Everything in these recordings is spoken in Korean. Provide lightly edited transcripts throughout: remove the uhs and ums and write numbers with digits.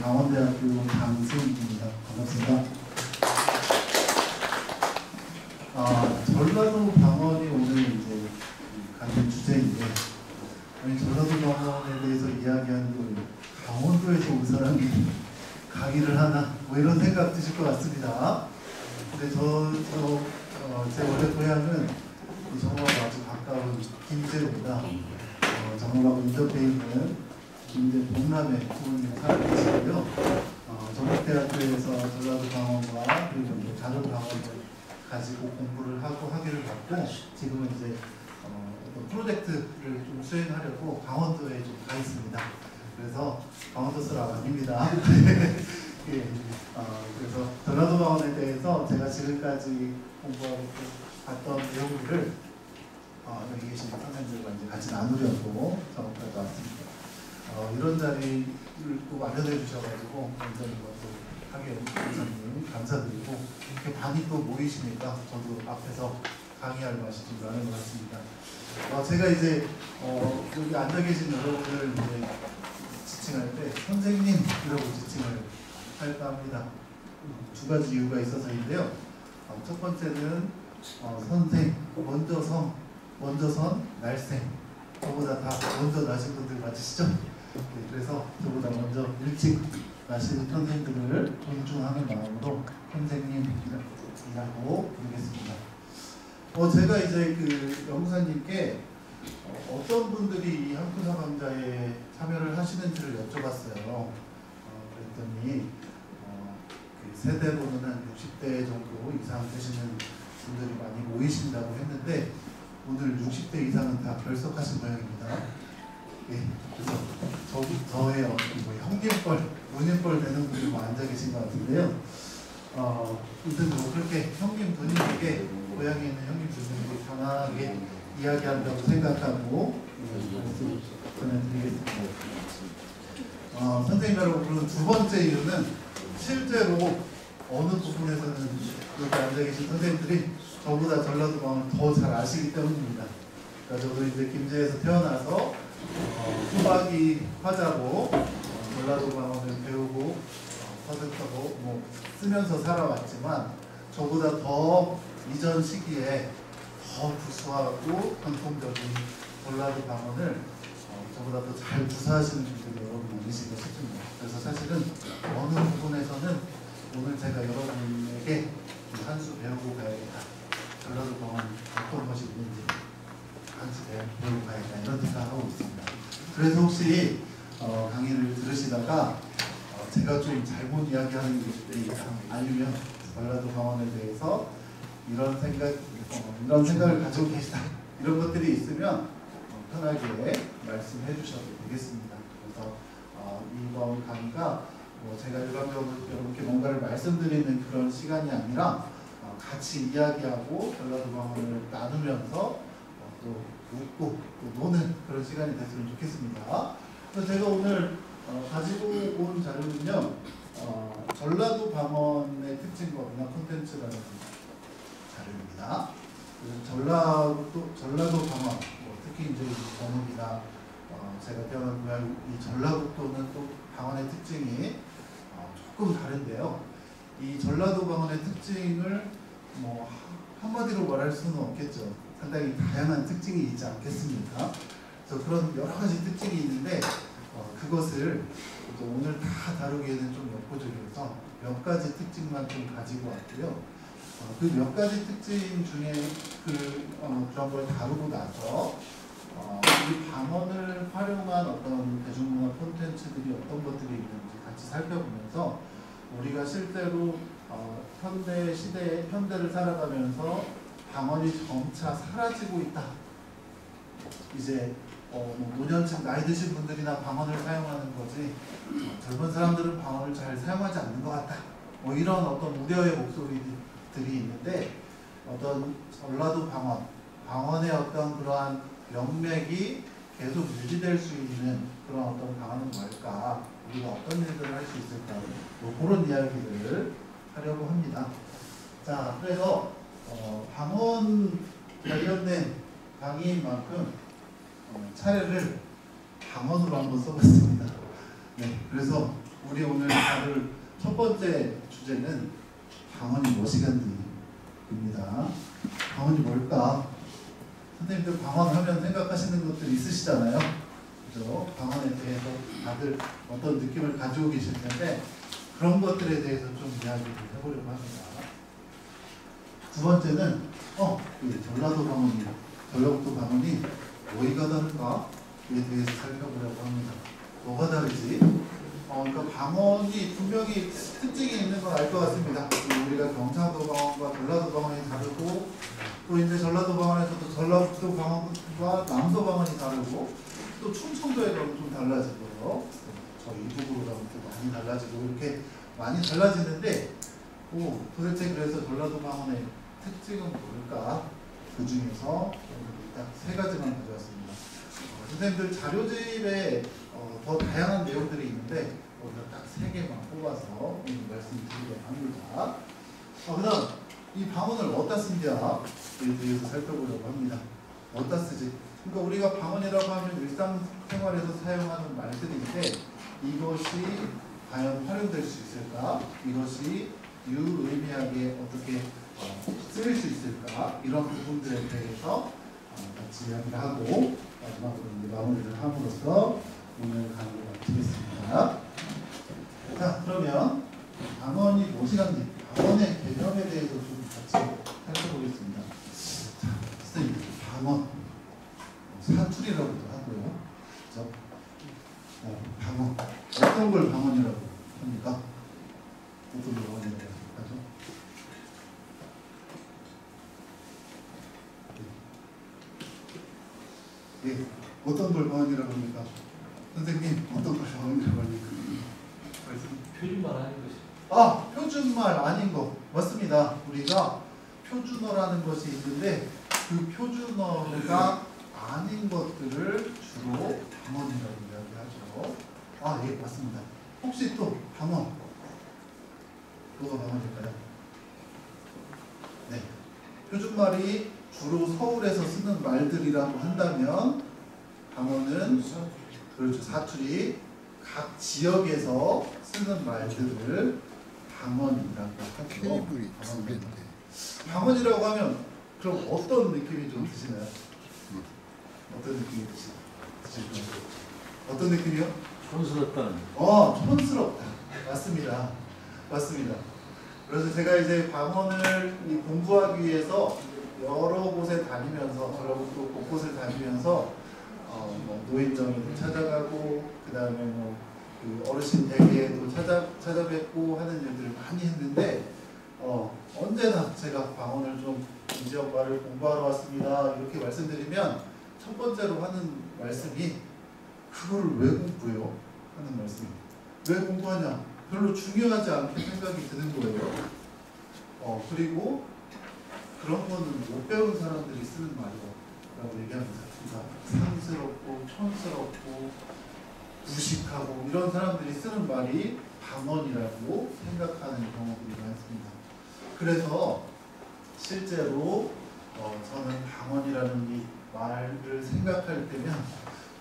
강원대학교 강승입니다. 반갑습니다. 전라도 방언이 오늘 이제 강의 주제인데, 아니 전라도 방언에 대해서 이야기하는 거 강원도에서 온 사람이 강의를 하나 뭐 이런 생각 드실 것 같습니다. 근데 제 원래 고향은 정말 아주 가까운 김제입니다. 정말 인접해 있는 김제 동남에 부모님 살고 계시고요. 전북대학교에서 전라도 방언과 그리고 다른 방언을 가지고 공부를 하고 학위를 받고 지금은 이제 어떤 프로젝트를 좀 수행하려고 강원도에 좀 가 있습니다. 그래서 강원도 사람 아닙니다. 예, 그래서 전라도 방언에 대해서 제가 지금까지 공부하고 봤던 내용들을 여기 계신 선생님들과 이제 같이 나누려고 작업까지 왔습니다. 이런 자리를 또 마련해 주셔가지고 원장님과 하계 원장님 감사드리고 이렇게 반이 또 모이시니까 저도 앞에서 강의할 맛이 좀 나는 것 같습니다. 제가 이제 여기 앉아 계신 여러분을 이제 지칭할 때 선생님이라고 지칭을 할까 합니다. 두 가지 이유가 있어서인데요. 첫 번째는 선생, 먼저 선, 날생. 저보다 다 먼저 나신 분들 맞으시죠? 네, 그래서 저보다 먼저 일찍 나신 선생님들을 존중하는 마음으로 선생님이라고 부르겠습니다. 제가 이제 그 연구사님께 어떤 분들이 이 한쿠사 강좌에 참여를 하시는지를 여쭤봤어요. 그랬더니 그 세대로는 한 60대 정도 이상 되시는 분들이 많이 모이신다고 했는데 오늘 60대 이상은 다 결석하신 모양입니다. 예, 그래서 저의 형님뻘, 누님뻘 되는 분들이 앉아 계신 것 같은데요. 아무튼 뭐 그렇게 형님, 누님에게 고향에 있는 형님, 누님에게 편하게 이야기한다고 생각하고 말씀 전해드리겠습니다. 선생님이라고 부르는 두 번째 이유는 실제로 어느 부분에서는 여기 앉아 계신 선생님들이 저보다 전라도 방언을 더 잘 아시기 때문입니다. 그러니까 저도 이제 김제에서 태어나서 수박이 화자로 전라도 방언을 배우고 터득하고 뭐 쓰면서 살아왔지만 저보다 더 이전 시기에 더 구수하고 전통적인 전라도 방언을 저보다 더 잘 구사하시는 분들이 여러분 많으시고 싶습니다. 그래서 사실은 어느 부분에서는 오늘 제가 여러분에게 한 수 배우고 가야겠다. 전라도 방언 어떤 것이 있는지 한 수 배우고 가야겠다. 이런 생각하고 있습니다. 그래서 혹시 강의를 들으시다가 제가 좀 잘못 이야기하는 게 아니면 전라도 방언에 대해서 이런 생각을 가지고 계시다. 이런 것들이 있으면 편하게 말씀해 주셔도 되겠습니다. 그래서 이번 강의가 제가 일반적으로 여러분께 뭔가를 말씀드리는 그런 시간이 아니라 같이 이야기하고 전라도 방언을 나누면서 또 웃고 또 노는 그런 시간이 됐으면 좋겠습니다. 그래서 제가 오늘 가지고 온 자료는요, 전라도 방언의 특징과 문화 콘텐츠라는 자료입니다. 전라도 방언, 특히 이제 전북이나 제가 태어난 고향 이 전라북도는 또 방언의 특징이 조금 다른데요. 이 전라도 방언의 특징을 뭐 한마디로 말할 수는 없겠죠. 상당히 다양한 특징이 있지 않겠습니까? 그래서 그런 여러 가지 특징이 있는데 그것을 오늘 다 다루기에는 좀 역부족이어서 몇 가지 특징만 좀 가지고 왔고요. 그 몇 가지 특징 중에 그런 걸 다루고 나서 이 방언을 활용한 어떤 대중문화 콘텐츠들이 어떤 것들이 있는지 같이 살펴보면서 우리가 실제로 현대 시대에 현대를 살아가면서 방언이 점차 사라지고 있다. 이제 노년층 나이 드신 분들이나 방언을 사용하는 거지 젊은 사람들은 방언을 잘 사용하지 않는 것 같다. 이런 어떤 우려의 목소리들이 있는데 어떤 전라도 방언의 어떤 그러한 명맥이 계속 유지될 수 있는 그런 어떤 방언은 뭘까? 우리가 어떤 일들을 할 수 있을까? 그런 이야기들을 하려고 합니다. 자, 그래서 방언 관련된 강의인 만큼 차례를 방언으로 한번 써봤습니다. 네, 그래서 우리 오늘 다룰 첫 번째 주제는 방언이 무엇이간지입니다. 방언이 뭘까? 선생님들 방언하면 생각하시는 것들 있으시잖아요. 그죠? 방언에 대해서 다들 어떤 느낌을 가지고 계실 텐데 그런 것들에 대해서 좀 이야기를 해보려고 합니다. 두 번째는 전라북도 방언이 뭐가 다른가에 대해서 살펴보려고 합니다. 뭐가 다르지? 그러니까 방언이 분명히 특징이 있는 건 알 것 같습니다. 우리가 경상도 방언과 전라도 방언이 다르고 또 이제 전라도 방언에서도 전라북도 방언과 남도 방언이 다르고 또 충청도에 가면 좀 달라지고요. 저 이북으로 가면 또 많이 달라지고 이렇게 많이 달라지는데 도대체 그래서 전라도 방언의 특징은 뭘까? 그 중에서 딱 세 가지만 가져왔습니다. 선생님들 자료집에 더 다양한 내용들이 있는데 오늘 딱 세 개만 뽑아서 오늘 말씀드리려고 합니다. 그다음 이 방언을 어디다 쓰냐에 대해서 살펴보려고 합니다. 어디다 쓰지? 그러니까 우리가 방언이라고 하면 일상생활에서 사용하는 말들인데 이것이 과연 활용될 수 있을까? 이것이 유의미하게 어떻게 쓰일 수 있을까? 이런 부분들에 대해서 같이 이야기를 하고 마지막으로 마무리를 함으로써 오늘 강의를 마치겠습니다. 자, 그러면 방언이 무엇이란지 방언의 개념에 대해서 좀 같이 살펴보겠습니다. 자, 선생님, 방언 사투리라고도 하고요. 그렇죠? 방언 어떤 걸 방언이라고 합니까? 어떤 걸 방언이라고 하죠? 예, 어떤 걸 방언이라고 합니까? 선생님, 어떤 걸 방언이라고 합니까? 표준말 아닌 것이. 표준말 아닌 거 맞습니다. 우리가 표준어라는 것이 있는데 그 표준어가 아닌 것들을 주로 방언이라고 이야기하죠. 예, 맞습니다. 혹시 또 방언 뭐가 방언일까요? 네, 표준말이 주로 서울에서 쓰는 말들이라고 한다면 방언은 그렇죠. 사투리 각 지역에서 쓰는 말들을 방언이라고 하죠. 방언이라고 하면 그럼 어떤 느낌이 좀 드시나요? 어떤 느낌이 드실까요? 어떤 느낌이요? 촌스럽다. 촌스럽다. 맞습니다. 맞습니다. 그래서 제가 이제 방언을 공부하기 위해서 여러 곳에 다니면서 전라북도 곳곳을 다니면서 노인정에도 찾아가고 그 다음에 그 어르신 댁에도 찾아뵙고 하는 일들을 많이 했는데 언제나 제가 방언을 좀 이 지역 말을 공부하러 왔습니다 이렇게 말씀드리면 첫 번째로 하는 말씀이 그거를 왜 공부해요? 하는 말씀이 왜 공부하냐? 별로 중요하지 않게 생각이 드는 거예요. 그리고 그런 거는 못 배운 사람들이 쓰는 말이라고 얘기합니다. 그러니까 상스럽고 촌스럽고 무식하고 이런 사람들이 쓰는 말이 방언이라고 생각하는 경우들이 많습니다. 그래서 실제로 저는 방언이라는 이 말을 생각할 때면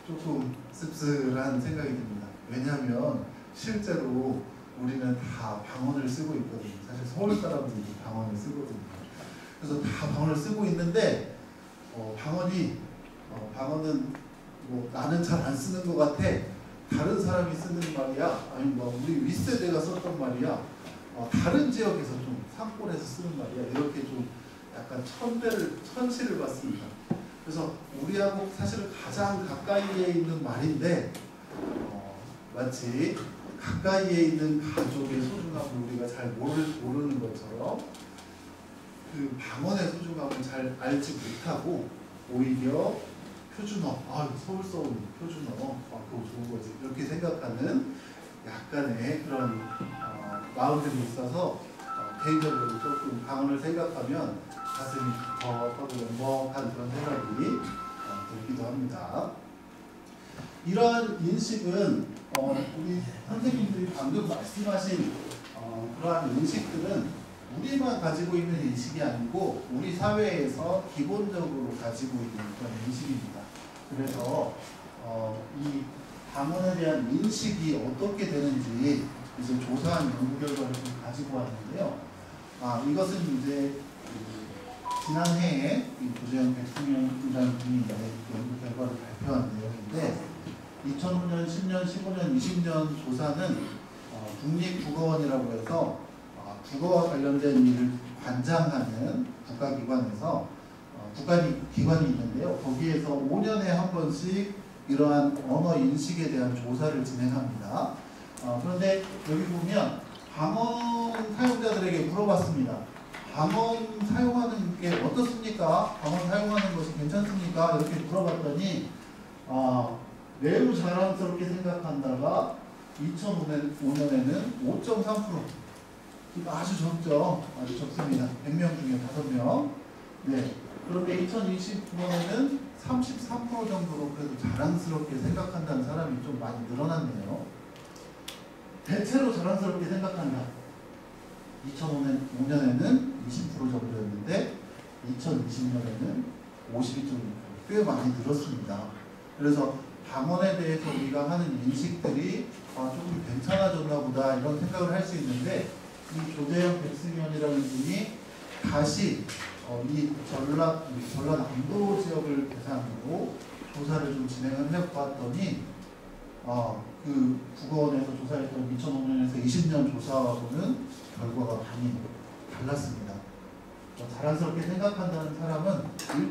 조금 씁쓸한 생각이 듭니다. 왜냐하면 실제로 우리는 다 방언을 쓰고 있거든요. 사실 서울 사람들도 방언을 쓰거든요. 그래서 다 방언을 쓰고 있는데 방언은 나는 잘 안 쓰는 것 같아. 다른 사람이 쓰는 말이야. 아니 우리 윗세대가 썼던 말이야. 다른 지역에서 좀 산골에서 쓰는 말이야. 이렇게 좀 약간 천시를 받습니다. 그래서 우리하고 사실은 가장 가까이에 있는 말인데 마치 가까이에 있는 가족의 소중함을 우리가 잘 모르는 것처럼 그 방언의 소중함을 잘 알지 못하고 오히려 표준어, 서울 표준어, 그거 좋은 거지 이렇게 생각하는 약간의 그런 마음들이 있어서 개인적으로 조금 방언을 생각하면 가슴이 더 먹먹한 그런 생각이 들기도 합니다. 이러한 인식은 우리 선생님들이 방금 말씀하신 그러한 인식들은 우리만 가지고 있는 인식이 아니고 우리 사회에서 기본적으로 가지고 있는 그런 인식입니다. 그래서 이 방언에 대한 인식이 어떻게 되는지 이제 조사한 연구 결과를 좀 가지고 왔는데요. 이것은 이제 지난해에 조재현 백승현이라는 분이 이제 연구 결과를 발표한 내용인데 2005년, 10년, 15년, 20년 조사는 국립국어원이라고 해서 국어와 관련된 일을 관장하는 국가기관에서 국가기관이 있는데요. 거기에서 5년에 한 번씩 이러한 언어 인식에 대한 조사를 진행합니다. 그런데 여기 보면 방언 사용자들에게 물어봤습니다. 방언 사용하는 게 어떻습니까? 방언 사용하는 것이 괜찮습니까? 이렇게 물어봤더니 매우 자랑스럽게 생각한다가 2005년에는 5.3%. 아주 적죠. 아주 적습니다. 100명 중에 5명. 네. 그런데 2020년에는 33% 정도로 그래도 자랑스럽게 생각한다는 사람이 좀 많이 늘어났네요. 대체로 자랑스럽게 생각한다. 2005년에는 20% 정도였는데 2020년에는 52.6%. 꽤 많이 늘었습니다. 그래서 방언에 대해서 우리가 하는 인식들이 조금 괜찮아졌나 보다 이런 생각을 할 수 있는데 이 조재현 백승현이라는 분이 다시 이 전라남도 지역을 대상으로 조사를 좀 진행을 해봤더니 그 국어원에서 조사했던 2005년에서 20년 조사하고는 결과가 많이 달랐습니다. 자랑스럽게 생각한다는 사람은 1.1%,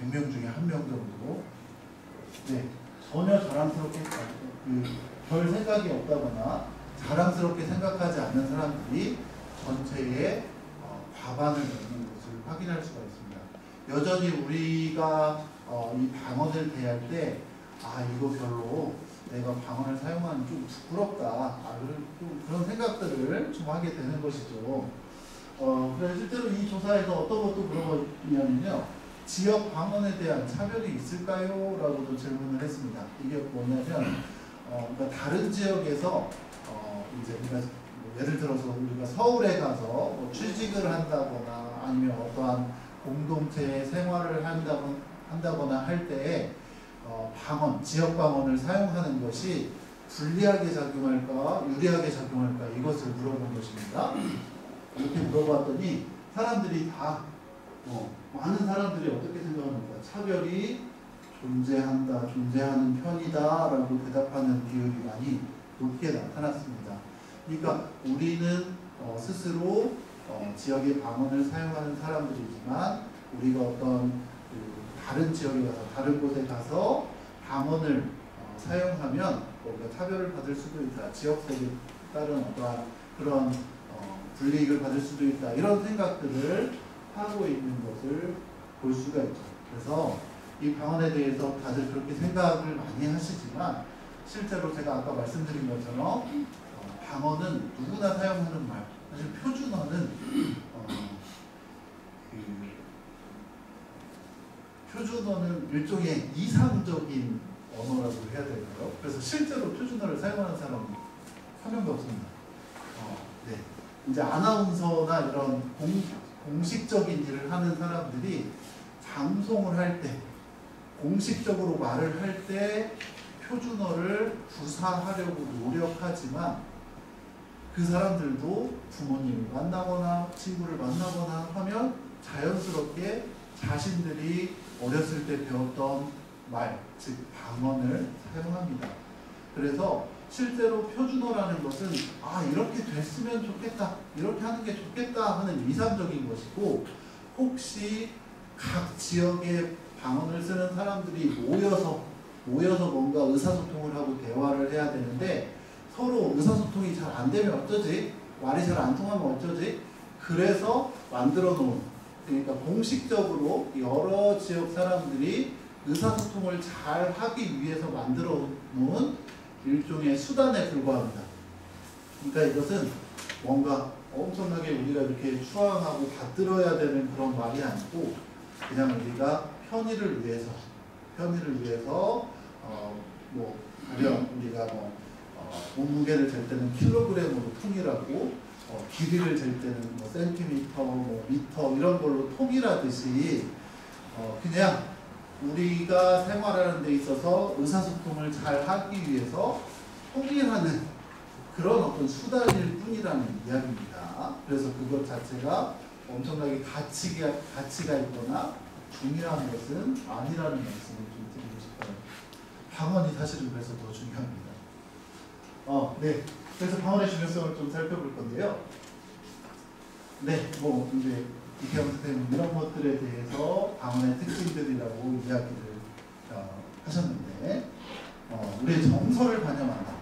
100명 중에 1명 정도. 네, 전혀 자랑스럽게 별 생각이 없다거나 자랑스럽게 생각하지 않는 사람들이 전체의 과반을 넘는 것을 확인할 수가 있습니다. 여전히 우리가 이 방언을 대할 때 이거 별로 내가 방언을 사용하는 좀 부끄럽다 좀 그런 생각들을 좀 하게 되는 것이죠. 그래서 실제로 이 조사에서 어떤 것도 물어보냐면요, 지역 방언에 대한 차별이 있을까요? 라고도 질문을 했습니다. 이게 뭐냐면 그러니까 다른 지역에서 이제 우리가 예를 들어서 우리가 서울에 가서 뭐 취직을 한다거나 아니면 어떠한 공동체의 생활을 한다거나 할 때에 방언, 지역 방언을 사용하는 것이 불리하게 작용할까 유리하게 작용할까 이것을 물어본 것입니다. 이렇게 물어봤더니 사람들이 다 많은 사람들이 어떻게 생각합니까? 차별이 존재하는 편이다 라고 대답하는 비율이 많이 높게 나타났습니다. 그러니까 우리는 스스로 지역의 방언을 사용하는 사람들이지만 우리가 어떤 다른 지역에 가서 다른 곳에 가서 방언을 사용하면 우리가 차별을 받을 수도 있다. 지역색에 따른 어떠한 그런 불이익을 받을 수도 있다. 이런 생각들을 하고 있는 것을 볼 수가 있죠. 그래서 이 방언에 대해서 다들 그렇게 생각을 많이 하시지만 실제로 제가 아까 말씀드린 것처럼 방언은 누구나 사용하는 말. 사실 표준어는 표준어는 일종의 이상적인 언어라고 해야 될까요? 그래서 실제로 표준어를 사용하는 사람은 한 명도 없습니다. 네. 이제 아나운서나 이런 공식적인 일을 하는 사람들이 방송을 할 때, 공식적으로 말을 할 때 표준어를 구사하려고 노력하지만 그 사람들도 부모님을 만나거나 친구를 만나거나 하면 자연스럽게 자신들이 어렸을 때 배웠던 말, 즉 방언을 사용합니다. 그래서 실제로 표준어라는 것은 이렇게 됐으면 좋겠다, 이렇게 하는 게 좋겠다 하는 이상적인 것이고, 혹시 각 지역의 방언을 쓰는 사람들이 모여서 뭔가 의사소통을 하고 대화를 해야 되는데 서로 의사소통이 잘 안 되면 어쩌지? 말이 잘 안 통하면 어쩌지? 그래서 만들어 놓은, 그러니까 공식적으로 여러 지역 사람들이 의사소통을 잘 하기 위해서 만들어 놓은 일종의 수단에 불과합니다. 그러니까 이것은 뭔가 엄청나게 우리가 이렇게 추앙하고 받들어야 되는 그런 말이 아니고 그냥 우리가 편의를 위해서 가령 우리가 몸무게를 잴 때는 킬로그램으로 통일하고 길이를 잴 때는 센티미터, 미터 이런 걸로 통일하듯이 그냥 우리가 생활하는 데 있어서 의사소통을 잘 하기 위해서 통일하는 그런 어떤 수단일 뿐이라는 이야기입니다. 그래서 그것 자체가 엄청나게 가치가 있거나 중요한 것은 아니라는 말씀을 좀 드리고 싶어요. 방언이 사실은 그래서 더 중요합니다. 네. 그래서 방언의 중요성을 좀 살펴볼 건데요. 네, 뭐 이제 이태영 선생님 이런 것들에 대해서 방언의 특징들이라고 이야기를 하셨는데, 우리의 정서를 반영한다.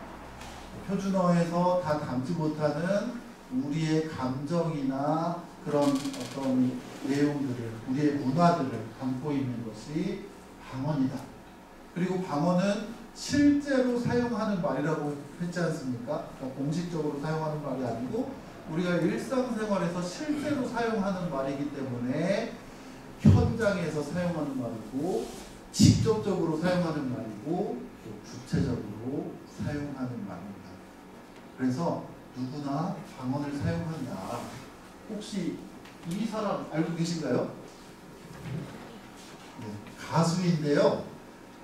표준어에서 다 담지 못하는 우리의 감정이나 그런 어떤 내용들을, 우리의 문화들을 담고 있는 것이 방언이다. 그리고 방언은 실제로 사용하는 말이라고 했지 않습니까? 그러니까 공식적으로 사용하는 말이 아니고 우리가 일상생활에서 실제로 사용하는 말이기 때문에 현장에서 사용하는 말이고 직접적으로 사용하는 말이고 또 구체적으로 사용하는 말입니다. 그래서 누구나 방언을 사용한다. 혹시 이 사람 알고 계신가요? 네, 가수인데요.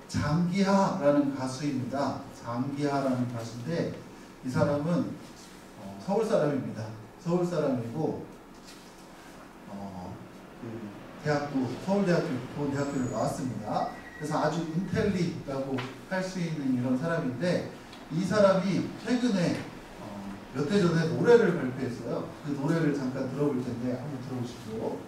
장기하라는 가수입니다. 장기하라는 가수인데 이 사람은 서울 사람입니다. 서울 사람이고 서울대학교를 나왔습니다. 그래서 아주 인텔리라고 할 수 있는 이런 사람인데 이 사람이 최근에 몇 해 전에 노래를 발표했어요. 그 노래를 잠깐 들어볼 텐데 한번 들어보시죠.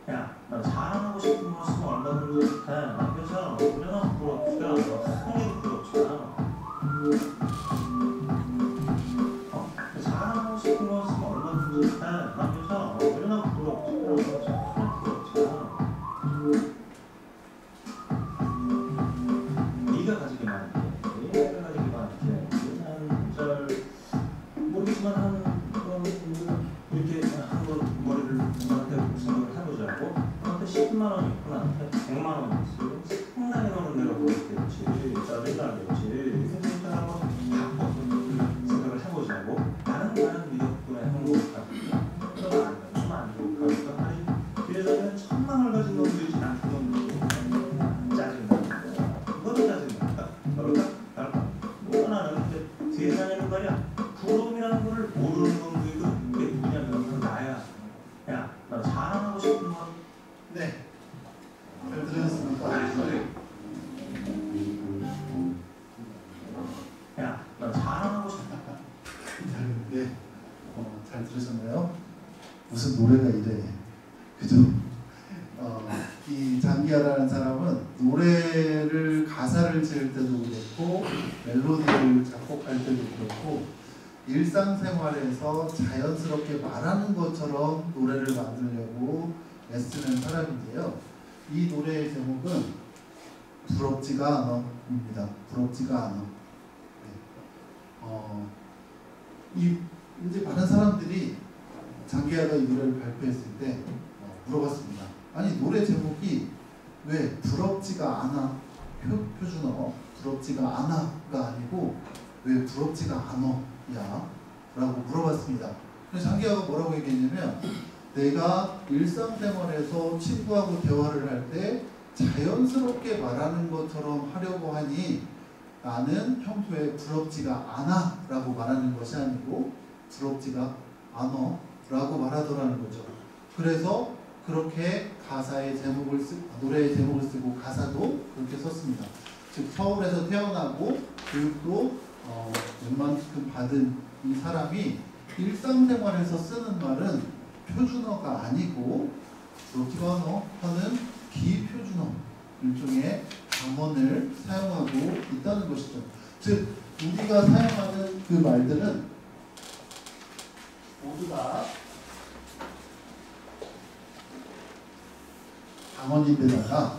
야, 나 자랑하고 싶은 거 있으면 얼마든지 해. 나 괜찮아. 그냥 부럽지가 않아. 성이 부럽지가 않아. 자랑하고 싶은 거 있으면 얼마든지 해. 나 괜찮아. 그냥 부럽지가 않아. 부럽지가 않아. 네가 가지기만 해. 내가 가지기만 해. 그냥 잘 모르겠지만 이렇게 한번 머리를 누구한테 생각을 해보자고. 나한테 10만 원이 있고 나한테 100만 원이 있어. 상당히 너는 내가 모르겠지. 짜증나겠지. 선생님들 한번 바꿔서 생각을 해보자고. 나는 네 덕분에 행복하니까. 너가 안 행복하니까. 아니 그래서는 1000만 원을 가진 놈들이지 나쁜 놈들이 짜증나는 거야. 그거도 짜증나니까. 그럴까? 뭐가 나는 근데 세상에는 말이야. 부러움이라는 거를 모르는 놈들도 그게 누구냐면 나야. 야, 나 자랑하고 싶은 건. 네, 잘 들으셨습니까? 야, 나 자랑하고 싶다. 네, 잘 들으셨나요? 무슨 노래가 이래, 그죠? 이 장기하라는 사람은 노래를 가사를 지을 때도 그렇고 멜로디를 작곡할 때도 그렇고 일상생활에서 자연스럽게 말하는 것처럼 노래를 만들려고 애쓰는 사람인데요. 이 노래의 제목은 부럽지가 않아입니다. 부럽지가 않아. 네. 이제 많은 사람들이 장기하가 이 노래를 발표했을 때 물어봤습니다. 아니 노래 제목이 왜 부럽지가 않아? 표준어 부럽지가 않아가 아니고 왜 부럽지가 않아야? 라고 물어봤습니다. 그래서 장기하가 뭐라고 얘기했냐면 내가 일상생활에서 친구하고 대화를 할 때 자연스럽게 말하는 것처럼 하려고 하니 나는 평소에 부럽지가 않아 라고 말하는 것이 아니고 부럽지가 않아 라고 말하더라는 거죠. 그래서 그렇게 노래의 제목을 쓰고 가사도 그렇게 썼습니다. 즉 서울에서 태어나고 교육도 웬만큼 받은 이 사람이 일상생활에서 쓰는 말은 표준어가 아니고 부럽지가 않아 하는 비표준어 일종의 방언을 사용하고 있다는 것이죠. 즉 우리가 사용하는 그 말들은 모두 다 방언인데다가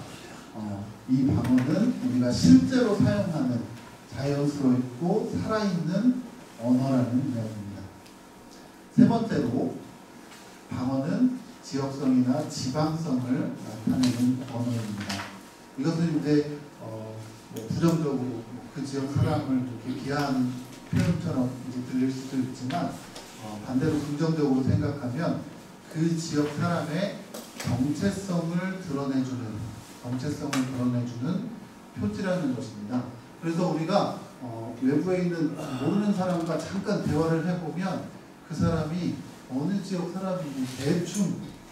이 방언은 우리가 실제로 사용하는 자연스럽고 살아있는 언어라는 이야기입니다. 세 번째로 방언은 지역성이나 지방성을 나타내는 언어입니다. 이것은 이제 뭐 부정적으로 그 지역 사람을 이렇게 비하하는 표현처럼 이제 들릴 수도 있지만 반대로 긍정적으로 생각하면 그 지역 사람의 정체성을 드러내주는 표지라는 것입니다. 그래서 우리가 외부에 있는 모르는 사람과 잠깐 대화를 해보면 그 사람이 어느 지역 사람인지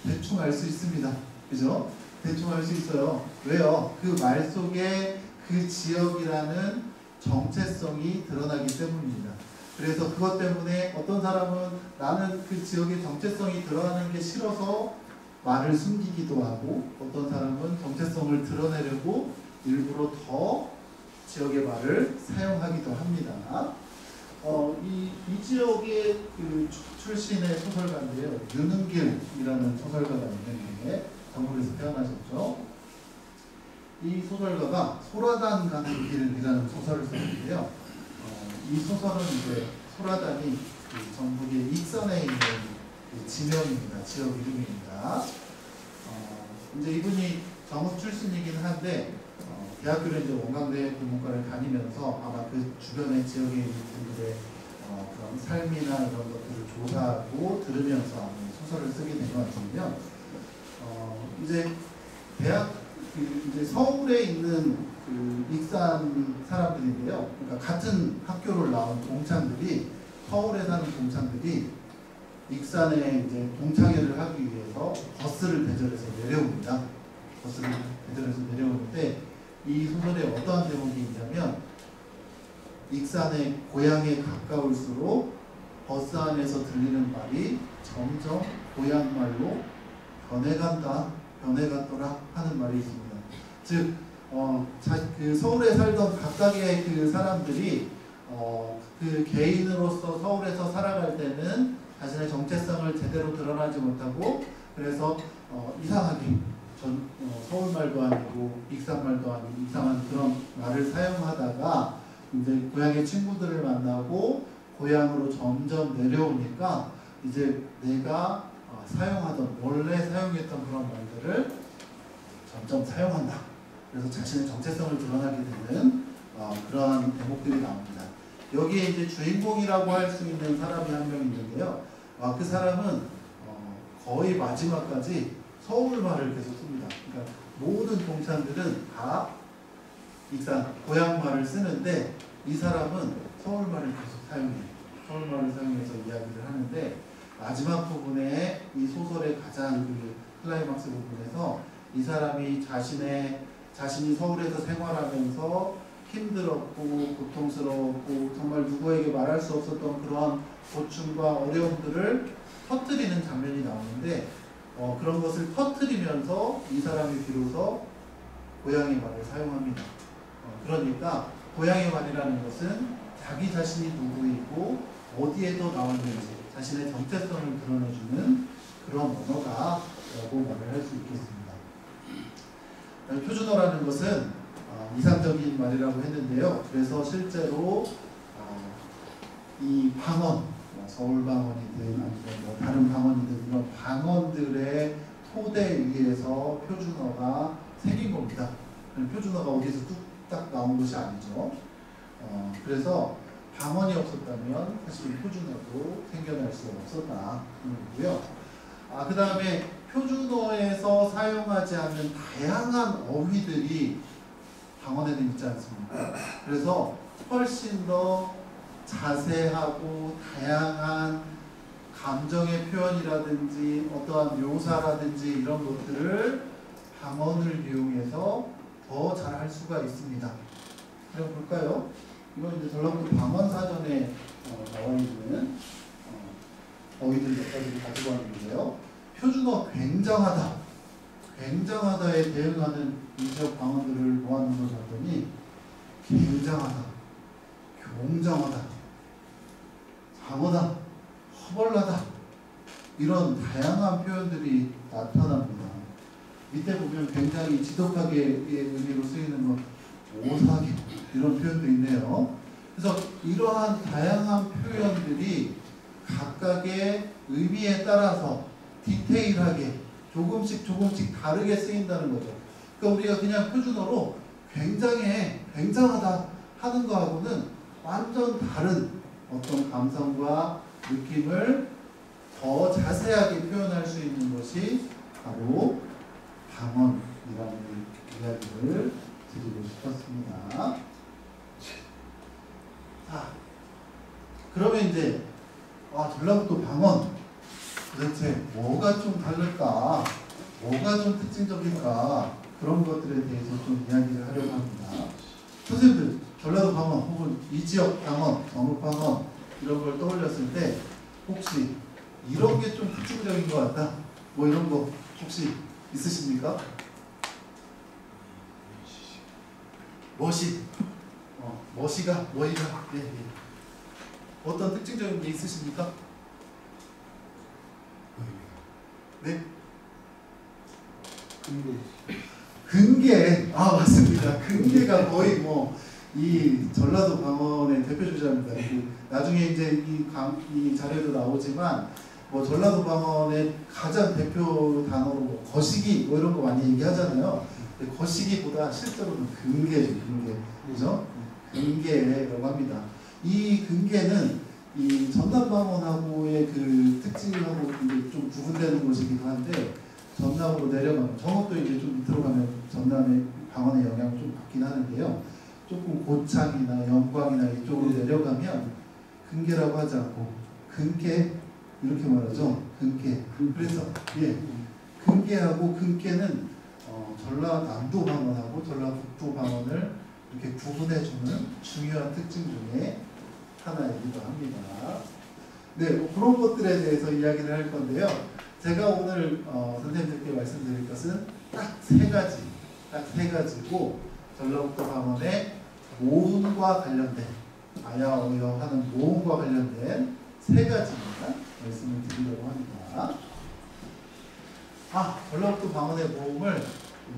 대충 알 수 있습니다. 그죠? 대충 알 수 있어요. 왜요? 그 말 속에 그 지역이라는 정체성이 드러나기 때문입니다. 그래서 그것 때문에 어떤 사람은 나는 그 지역의 정체성이 드러나는 게 싫어서 말을 숨기기도 하고, 어떤 사람은 정체성을 드러내려고 일부러 더 지역의 말을 사용하기도 합니다. 이 지역의 그 출신의 소설가인데요. 윤은길이라는 소설가가 있는데 서울에서 태어나셨죠. 이 소설가가 소라단 가는 길이라는 소설을 썼는데요. 이 소설은 이제 소라단이 그 전북의 익선에 있는 그 지명입니다. 지역 이름입니다. 이제 이분이 정읍 출신이긴 한데 대학교를 이제 원광대 국문과를 다니면서 아마 그 주변의 지역에 있는 분들의 그런 삶이나 이런 것들을 조사하고 들으면서 아마 소설을 쓰게 된 것 같은데요. 이제 이제 서울에 있는 그 익산 사람들인데요. 그러니까 같은 학교를 나온 동창들이, 서울에 사는 동창들이 익산에 이제 동창회를 하기 위해서 버스를 대절해서 내려옵니다. 버스를 대절해서 내려오는데 이 소설에 어떠한 대목이 있냐면, 익산의 고향에 가까울수록 버스 안에서 들리는 말이 점점 고향말로 변해갔더라 하는 말이 있습니다. 즉 그 서울에 살던 각각의 그 사람들이 그 개인으로서 서울에서 살아갈 때는 자신의 정체성을 제대로 드러나지 못하고, 그래서 이상하게 서울말도 아니고 익산말도 아니고 이상한 그런 말을 사용하다가 이제 고향의 친구들을 만나고 고향으로 점점 내려오니까 이제 내가 원래 사용했던 그런 말들을 점점 사용한다. 그래서 자신의 정체성을 드러나게 되는 그러한 대목들이 나옵니다. 여기에 이제 주인공이라고 할 수 있는 사람이 한 명 있는데요. 그 사람은 거의 마지막까지 서울말을 계속 씁니다. 그러니까 모든 동창들은 다 익산 고향말을 쓰는데 이 사람은 서울말을 계속 사용해요. 서울말을 사용해서 이야기를 하는데, 마지막 부분에 이 소설의 가장 그 클라이막스 부분에서 이 사람이 자신이 서울에서 생활하면서 힘들었고 고통스러웠고 정말 누구에게 말할 수 없었던 그러한 고충과 어려움들을 터뜨리는 장면이 나오는데, 그런 것을 터뜨리면서 이 사람이 비로소 고향의 말을 사용합니다. 그러니까 고향의 말이라는 것은 자기 자신이 누구이고 어디에서 나왔는지 자신의 정체성을 드러내주는 그런 언어다라고 말을 할 수 있겠습니다. 표준어라는 것은 이상적인 말이라고 했는데요. 그래서 실제로 이 방언, 서울 방언이든 아니면 다른 방언이든 이런 방언들의 토대 위에서 표준어가 생긴 겁니다. 표준어가 어디서 뚝딱 나온 것이 아니죠. 그래서 방언이 없었다면 사실 표준어도 생겨날 수 없었다는 거고요. 그 다음에 표준어에서 사용하지 않는 다양한 어휘들이 방언에는 있지 않습니까? 그래서 훨씬 더 자세하고 다양한 감정의 표현이라든지 어떠한 묘사라든지 이런 것들을 방언을 이용해서 더 잘할 수가 있습니다. 그럼 볼까요? 이건 이제 전라북도 방언사전에 나와 있는 어휘들 몇 가지를 가지고 왔는데요. 표준어 굉장하다에 대응하는 이 지역 방언들을 모아놓은 걸 봤더니 굉장하다, 교정하다, 장어다, 허벌나다 이런 다양한 표현들이 나타납니다. 밑에 보면 굉장히 지독하게 의미로 쓰이는 것, 오사하게 이런 표현도 있네요. 그래서 이러한 다양한 표현들이 각각의 의미에 따라서 디테일하게 조금씩 다르게 쓰인다는 거죠. 그러니까 우리가 그냥 표준어로 굉장해, 굉장하다 하는 거하고는 완전 다른 어떤 감성과 느낌을 더 자세하게 표현할 수 있는 것이 바로 방언이라는 이야기를 드리고 싶었습니다. 자, 그러면 이제 전라북도 방언 도대체 뭐가 좀 다를까, 뭐가 좀 특징적일까, 그런 것들에 대해서 좀 이야기를 하려고 합니다. 선생님들 전라도 방언 혹은 이 지역 방언, 전국 방언 이런 걸 떠올렸을 때 혹시 이런 게 좀 특징적인 것 같다, 뭐 이런 거 혹시 있으십니까? 멋이, 멋이가, 뭐이가, 예, 예. 어떤 특징적인 게 있으십니까? 네? 근개, 맞습니다. 근개가 거의 뭐 이 전라도 방언의 대표 주자입니다. 나중에 이제 이 자료도 나오지만 뭐 전라도 방언의 가장 대표 단어로 뭐 거시기 뭐 이런 거 많이 얘기하잖아요. 근데 거시기보다 실제로는 근개죠, 근개, 그죠? 근개라고 합니다. 이 근개는 이 전남 방언하고의 그 특징하고 이제 좀 구분되는 곳이기도 한데, 전남으로 내려가면 정읍도 이제 좀 밑으로 가면 전남의 방언의 영향을 좀 받긴 하는데요. 조금 고창이나 영광이나 이쪽으로 내려가면 근개라고 하지 않고 근개 이렇게 말하죠. 근개. 그래서 근개하고 근개는 전라남도 방언하고 전라북도 방언을 이렇게 구분해주는 중요한 특징 중에 하나이기도 합니다. 네, 뭐 그런 것들에 대해서 이야기를 할 건데요. 제가 오늘 선생님들께 말씀드릴 것은 딱 세 가지고 전라북도 방언의 모음과 관련된, 아야어여 하는 모음과 관련된 세 가지입니다. 말씀을 드리려고 합니다. 전라북도 방언의 모음을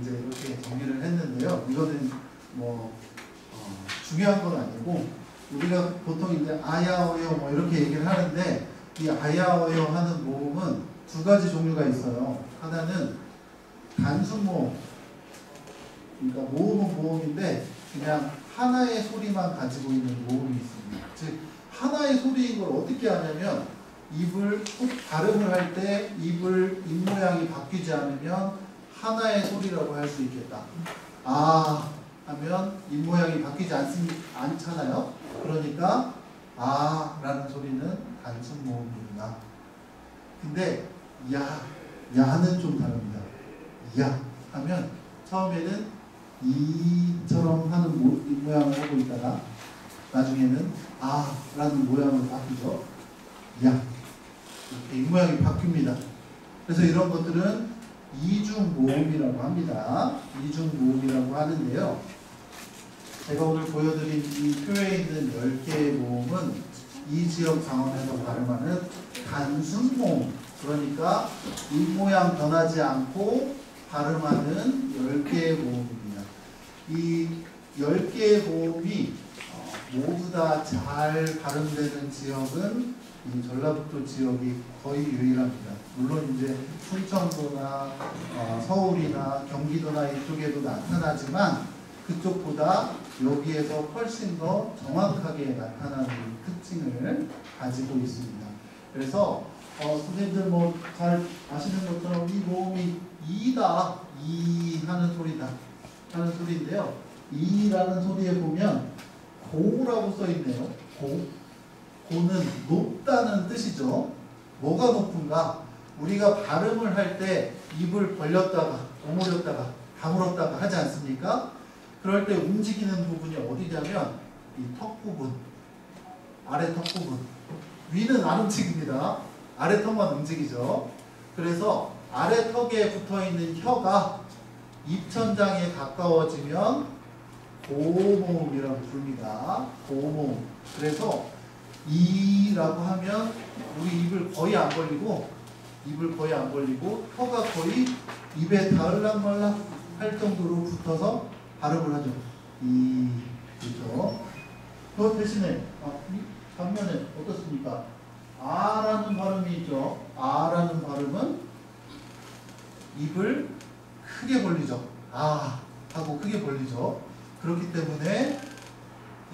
이제 이렇게 정리를 했는데요. 이거는 뭐 중요한 건 아니고, 우리가 보통 이제 아야어여 뭐 이렇게 얘기를 하는데, 이 아야어여 하는 모음은 두 가지 종류가 있어요. 하나는 단순 모음, 그러니까 모음은 모음인데 그냥 하나의 소리만 가지고 있는 모음이 있습니다. 즉 하나의 소리인 걸 어떻게 하냐면, 입을 발음을 할 때 입 모양이 바뀌지 않으면 하나의 소리라고 할 수 있겠다. 하면 입 모양이 바뀌지 않잖아요. 그러니까 라는 소리는 단순 모음입니다. 근데 야는 좀 다릅니다. 야 하면 처음에는 이처럼 하는 입 모양을 하고 있다가 나중에는 라는 모양으로 바뀌죠. 이렇게 입 모양이 바뀝니다. 그래서 이런 것들은 이중 모음이라고 합니다. 이중 모음이라고 하는데요. 제가 오늘 보여드린 이 표에 있는 10개의 모음은 이 지역 방언에서 발음하는 단순 모음, 그러니까 입 모양 변하지 않고 발음하는 10개의 모음입니다. 이 10개의 모음이 모두 다 잘 발음되는 지역은 이 전라북도 지역이 거의 유일합니다. 물론 이제 충청도나 서울이나 경기도나 이쪽에도 나타나지만 그쪽보다 여기에서 훨씬 더 정확하게 나타나는 특징을 가지고 있습니다. 그래서 선생님들 뭐 잘 아시는 것처럼 이 모음이 이다, 이 하는 소리다 하는 소리인데요. 이라는 소리에 보면 고라고 써 있네요. 고는 높다는 뜻이죠. 뭐가 높은가? 우리가 발음을 할 때 입을 벌렸다가 오므렸다가 다물었다가 하지 않습니까? 그럴 때 움직이는 부분이 어디냐면 이 턱 부분, 아래 턱 부분. 위는 안 움직입니다. 아래 턱만 움직이죠. 그래서 아래 턱에 붙어 있는 혀가 입천장에 가까워지면 고모음이라고 부릅니다. 고모음. 그래서 이라고 하면 우리 입을 거의 안 벌리고 혀가 거의 입에 닿을락말락 할 정도로 붙어서 발음을 하죠. 그렇죠. 그 대신에 반면에 어떻습니까? 아라는 발음이 있죠. 아라는 발음은 입을 크게 벌리죠. 아 하고 크게 벌리죠. 그렇기 때문에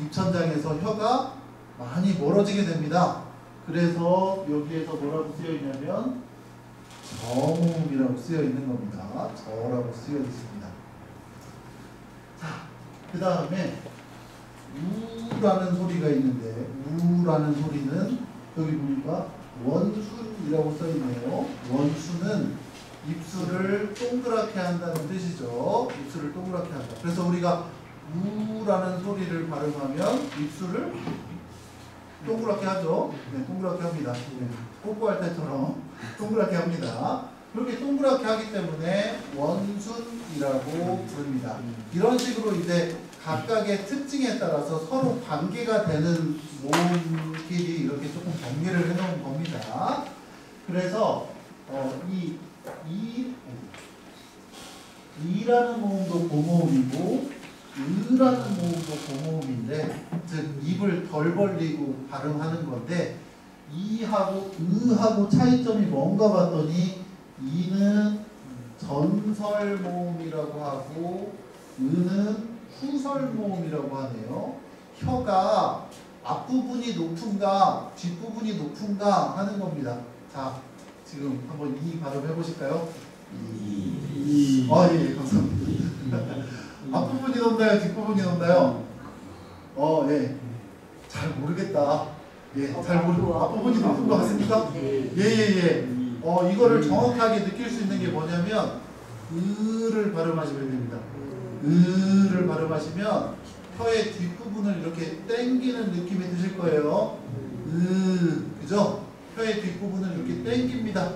입천장에서 혀가 많이 멀어지게 됩니다. 그래서 여기에서 뭐라고 쓰여 있냐면 저모음이라고 쓰여 있는 겁니다. 저라고 쓰여 있습니다. 자, 그 다음에 우라는 소리가 있는데 우라는 소리는 여기 보니까 원순이라고 써 있네요. 원순은 입술을 동그랗게 한다는 뜻이죠. 입술을 동그랗게 한다. 그래서 우리가 우라는 소리를 발음하면 입술을 동그랗게 하죠. 네, 동그랗게 합니다. 네, 뽀뽀할 때처럼 동그랗게 합니다. 그렇게 동그랗게 하기 때문에 원순이라고 부릅니다. 이런 식으로 이제 각각의 특징에 따라서 서로 관계가 되는 모음끼리 이렇게 조금 정리를 해놓은 겁니다. 그래서 이라는 모음도 고모음이고 으라는 모음도 고모음인데, 즉 입을 덜 벌리고 발음하는 건데, 이하고 으하고 차이점이 뭔가 봤더니 이는 전설 모음이라고 하고 으는 후설 모음이라고 하네요. 혀가 앞부분이 높은가 뒷부분이 높은가 하는 겁니다. 자, 지금 한번 이 발음해 보실까요? 아, 예, 감사합니다. 앞부분이 높나요? 뒷부분이 높나요? 예. 잘 모르겠다. 예, 잘 모르고 앞부분이 높은 것 같습니까? 예. 이거를 정확하게 느낄 수 있는 게 뭐냐면 으를 발음하시면 됩니다. 으를 발음하시면 혀의 뒷부분을 이렇게 당기는 느낌이 드실 거예요. 그죠? 혀의 뒷부분을 이렇게 당깁니다.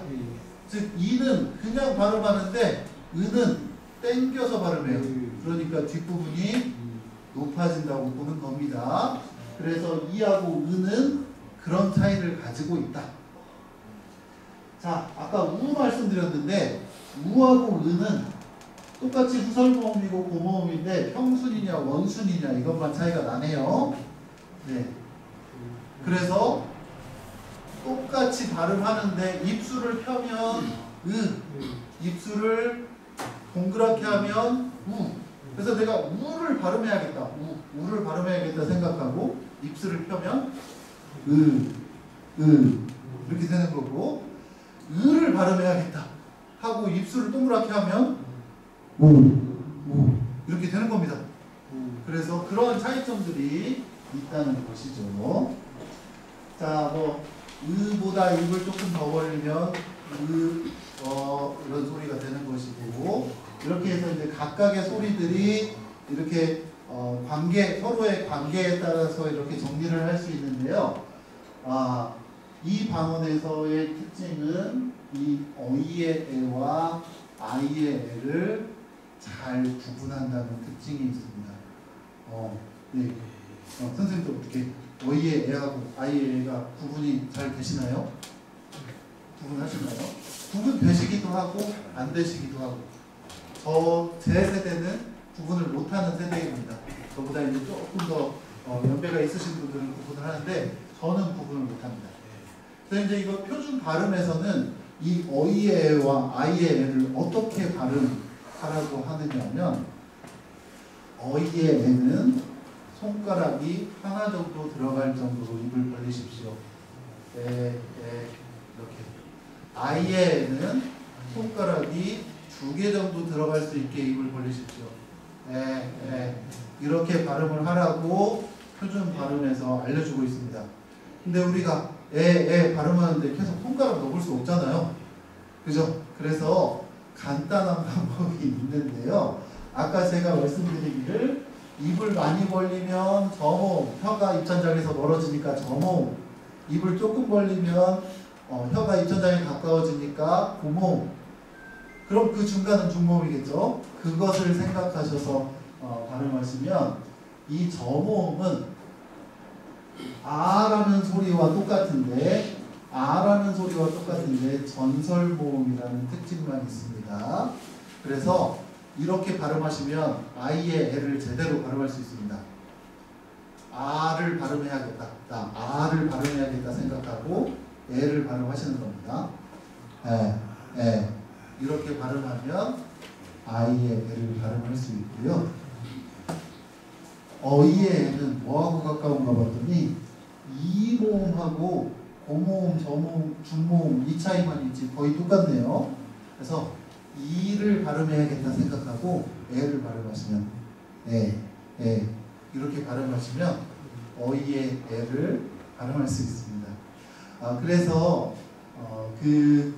즉 이는 그냥 발음하는데 으는 당겨서 발음해요. 그러니까 뒷부분이 높아진다고 보는 겁니다. 그래서 이하고 으는 그런 차이를 가지고 있다. 자, 아까 우 말씀드렸는데 우하고 으는 똑같이 후설모음이고 고모음인데 평순이냐 원순이냐 이것만 차이가 나네요. 네. 그래서 똑같이 발음하는데 입술을 펴면 입술을 동그랗게 하면 우. 그래서 내가 우를 발음해야겠다. 우를 발음해야겠다 생각하고 입술을 펴면 이렇게 되는 거고, 으를 발음해야겠다 하고 입술을 동그랗게 하면 이렇게 되는 겁니다. 그래서 그런 차이점들이 있다는 것이죠. 자, 으보다 입을 조금 더 벌리면 이런 소리가 되는 것이고, 이렇게 해서 이제 각각의 소리들이 이렇게 서로의 관계에 따라서 이렇게 정리를 할 수 있는데요. 이 방언에서의 특징은 이 어이의 애와 아이의 애를 잘 구분한다는 특징이 있습니다. 네. 선생님도 어떻게 어이의 애하고 아이의 애가 구분이 잘 되시나요? 구분하시나요? 구분되시기도 하고 안 되시기도 하고, 제 세대는 구분을 못하는 세대입니다. 저보다 이제 조금 더 연배가 있으신 분들은 구분을 하는데 저는 구분을 못합니다. 그래서 이제 이거 표준 발음에서는 이 어이의 애와 아이의 애를 어떻게 발음하라고 하느냐면, 어이의 애는 손가락이 하나 정도 들어갈 정도로 입을 벌리십시오. 이렇게. 아이의 애는 손가락이 2개 정도 들어갈 수 있게 입을 벌리십시오. 이렇게 발음을 하라고 표준 발음에서 알려주고 있습니다. 근데 우리가 발음하는데 계속 손가락 넣을 수 없잖아요. 그죠? 그래서 간단한 방법이 있는데요. 아까 제가 말씀드리기를 입을 많이 벌리면 저모음, 혀가 입천장에서 멀어지니까 저모음, 입을 조금 벌리면 혀가 입천장에 가까워지니까 고모음, 그럼 그 중간은 중모음이겠죠. 그것을 생각하셔서 발음하시면 이 저모음은 아라는 소리와 똑같은데 전설모음이라는 특징만 있습니다. 그래서 이렇게 발음하시면 아이의 애를 제대로 발음할 수 있습니다. 아를 발음해야겠다. 아를 발음해야겠다 생각하고 애를 발음하시는 겁니다. 이렇게 발음하면 I의 애를 발음할 수 있고요. 어이의 애는 뭐하고 가까운가 봤더니 이모음하고 고모음, 저모음, 중모음 이 차이만 있지 거의 똑같네요. 그래서 이를 발음해야겠다 생각하고 애를 발음하시면 애 이렇게 발음하시면 어이의 애를 발음할 수 있습니다. 그래서 그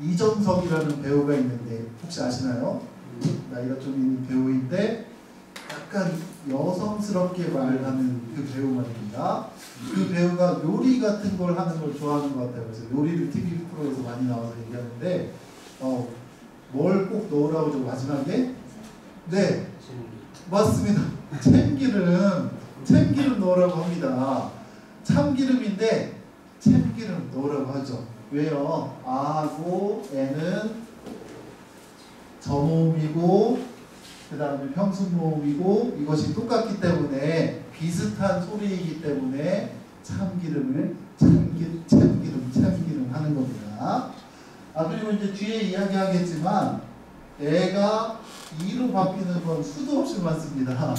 이정석이라는 배우가 있는데 혹시 아시나요? 나이가 좀 있는 배우인데 약간 여성스럽게 말하는 그 배우 말입니다. 그 배우가 요리 같은 걸 하는 걸 좋아하는 것 같아요. 그래서 요리를 TV 프로에서 많이 나와서 얘기하는데 뭘 꼭 넣으라고 저 마지막에? 네, 맞습니다. 참기름 넣으라고 합니다. 참기름인데 참기름 넣으라고 하죠. 왜요? 아고 애는 저모음이고 그 다음에 평순모음이고 이것이 똑같기 때문에 비슷한 소리이기 때문에 참기름 하는 겁니다. 그리고 이제 뒤에 이야기하겠지만 애가 이로 바뀌는 건 수도 없이 많습니다.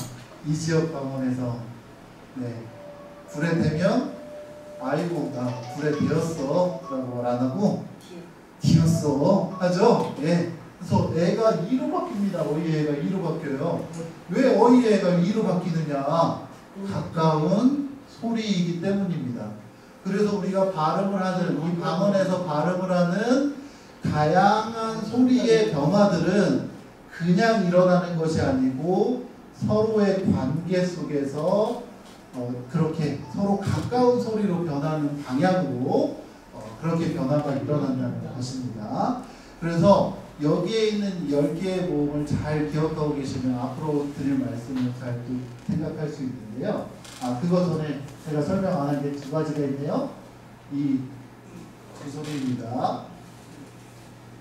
이 지역 방언에서 불에 대면 아이고 나 불에 되었어 라고 말 안 하고 되었어 하죠. 그래서 애가 이로 바뀝니다. 어이 애가 이로 바뀌어요. 왜 어이 애가 이로 바뀌느냐? 가까운 소리이기 때문입니다. 그래서 우리가 발음을 하는 이 방언에서 발음을 하는 다양한 소리의 변화들은 그냥 일어나는 것이 아니고 서로의 관계 속에서 그렇게 서로 가까운 소리로 변하는 방향으로 그렇게 변화가 일어난다는 것입니다. 그래서 여기에 있는 10개의 모음을 잘 기억하고 계시면 앞으로 드릴 말씀을 잘 생각할 수 있는데요. 그거 전에 제가 설명 안 한 게 두 가지가 있네요. 이 두 소리입니다.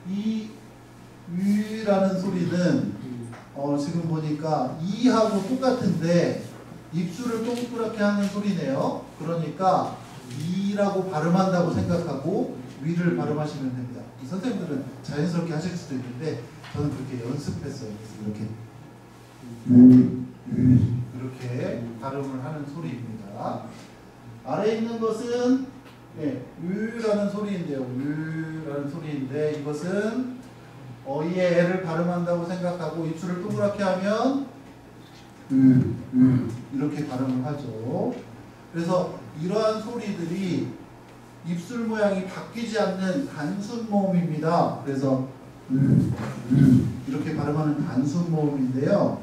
이 위라는 소리는 지금 보니까 이하고 똑같은데 입술을 동그랗게 하는 소리네요. 그러니까 이라고 발음한다고 생각하고 위를 발음하시면 됩니다. 이 선생님들은 자연스럽게 하실 수도 있는데 저는 그렇게 연습했어요. 그래서 이렇게 발음을 하는 소리입니다. 아래에 있는 것은 으라는 소리인데요. 으라는 소리인데 이것은 어이의 애를 발음한다고 생각하고 입술을 동그랗게 하면 이렇게 발음을 하죠. 그래서 이러한 소리들이 입술 모양이 바뀌지 않는 단순 모음입니다. 그래서 이렇게 발음하는 단순 모음인데요.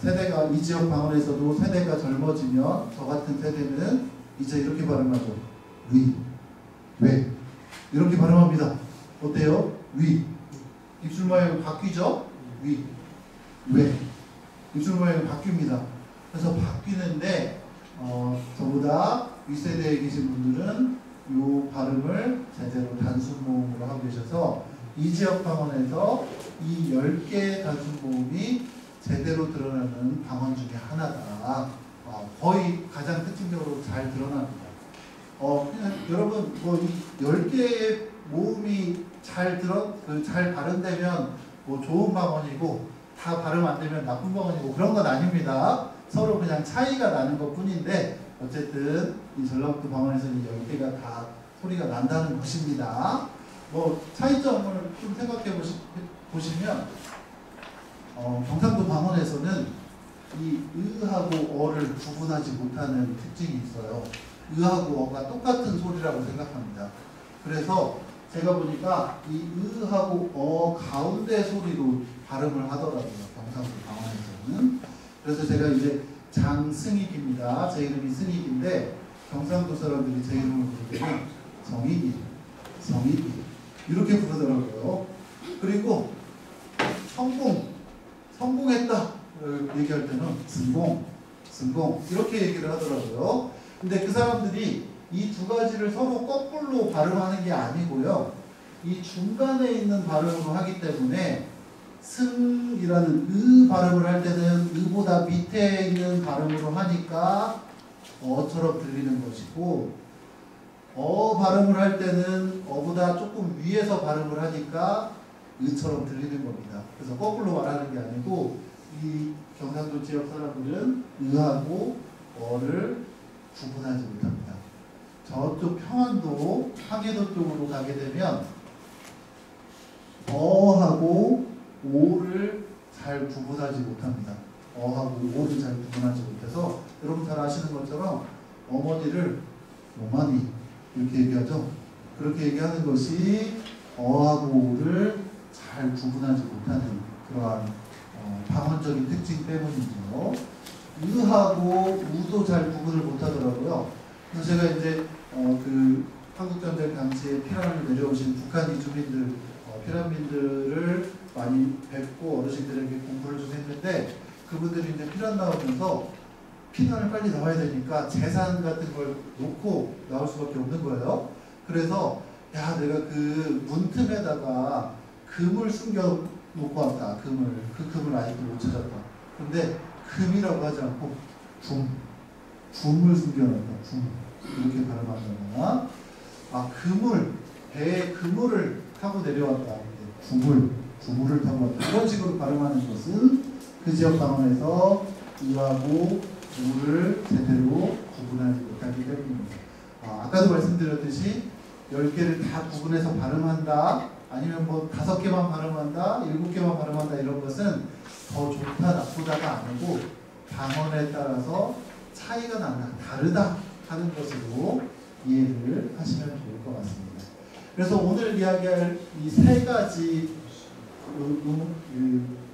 세대가 이 지역 방언에서도 세대가 젊어지면 저 같은 세대는 이제 이렇게 발음하죠. 왜 이렇게 발음합니다. 어때요? 입술 모양이 바뀌죠? 왜 입술 모양이 바뀝니다. 그래서 바뀌는데 저보다 윗세대에 계신 분들은 이 발음을 제대로 단순 모음으로 하고 계셔서 이 지역 방언에서 이 10개의 단순 모음이 제대로 드러나는 방언 중에 하나다. 거의 가장 특징적으로 잘 드러납니다. 그냥 여러분 이 10개의 모음이 잘 발음되면 좋은 방언이고 다 발음 안 되면 나쁜 방언이고 그런 건 아닙니다. 서로 그냥 차이가 나는 것 뿐인데 어쨌든 이 전라북도 방언에서는 10개가 다 소리가 난다는 것입니다. 차이점을 좀 생각해 보시면 경상도 방언에서는 이 으하고 어를 구분하지 못하는 특징이 있어요. 으하고 어가 똑같은 소리라고 생각합니다. 그래서 제가 보니까 이 으하고 어 가운데 소리로 발음을 하더라고요. 경상도 방언에서는. 그래서 제가 이제 장승익입니다. 제 이름이 승익인데 경상도 사람들이 제 이름을 부를 때는 성익이 이렇게 부르더라고요. 그리고 성공했다 얘기할 때는 승공 이렇게 얘기를 하더라고요. 근데 그 사람들이 이 두 가지를 서로 거꾸로 발음하는 게 아니고요. 이 중간에 있는 발음으로 하기 때문에 승이라는 으 발음을 할 때는 으보다 밑에 있는 발음으로 하니까 어처럼 들리는 것이고 발음을 할 때는 어보다 조금 위에서 발음을 하니까 의처럼 들리는 겁니다. 그래서 거꾸로 말하는 게 아니고 이 경상도 지역 사람들은 의하고 어를 구분하지 못합니다. 저쪽 평안도 하계도 쪽으로 가게 되면 어하고 오를 잘 구분하지 못합니다. 어하고 오를 잘 구분하지 못해서 여러분 잘 아시는 것처럼 어머니를 어머니 이렇게 얘기하죠. 그렇게 얘기하는 것이 어하고 오를 잘 구분하지 못하는 그러한 방언적인 특징 때문이죠. 의하고 우도 잘 구분을 못하더라고요. 그래서 제가 이제 그 한국전쟁 당시에 피난을 내려오신 북한 이주민들 피난민들을 많이 뵙고 어르신들에게 공부를 좀 했는데 그분들이 이제 피난 나오면서 피난을 빨리 나와야 되니까 재산 같은 걸 놓고 나올 수밖에 없는 거예요. 그래서 야 내가 그 문틈에다가 금을 숨겨 놓고 왔다. 그 금을 아직도 못 찾았다. 근데 금이라고 하지 않고 둠을 숨겨놨다. 이렇게 발음하잖아. 배에 그물을 타고 내려왔다. 구물을 타고 왔다. 이런 식으로 발음하는 것은 그 지역 방언에서 이하고 우를 제대로 구분하지 못하기 때문입니다. 아까도 말씀드렸듯이 10개를 다 구분해서 발음한다. 아니면 뭐 5개만 발음한다. 7개만 발음한다. 이런 것은 더 좋다 나쁘다가 아니고 방언에 따라서 차이가 난다. 다르다 하는 것으로 이해를 하시면 좋을 것 같습니다. 그래서 오늘 이야기할 이 3가지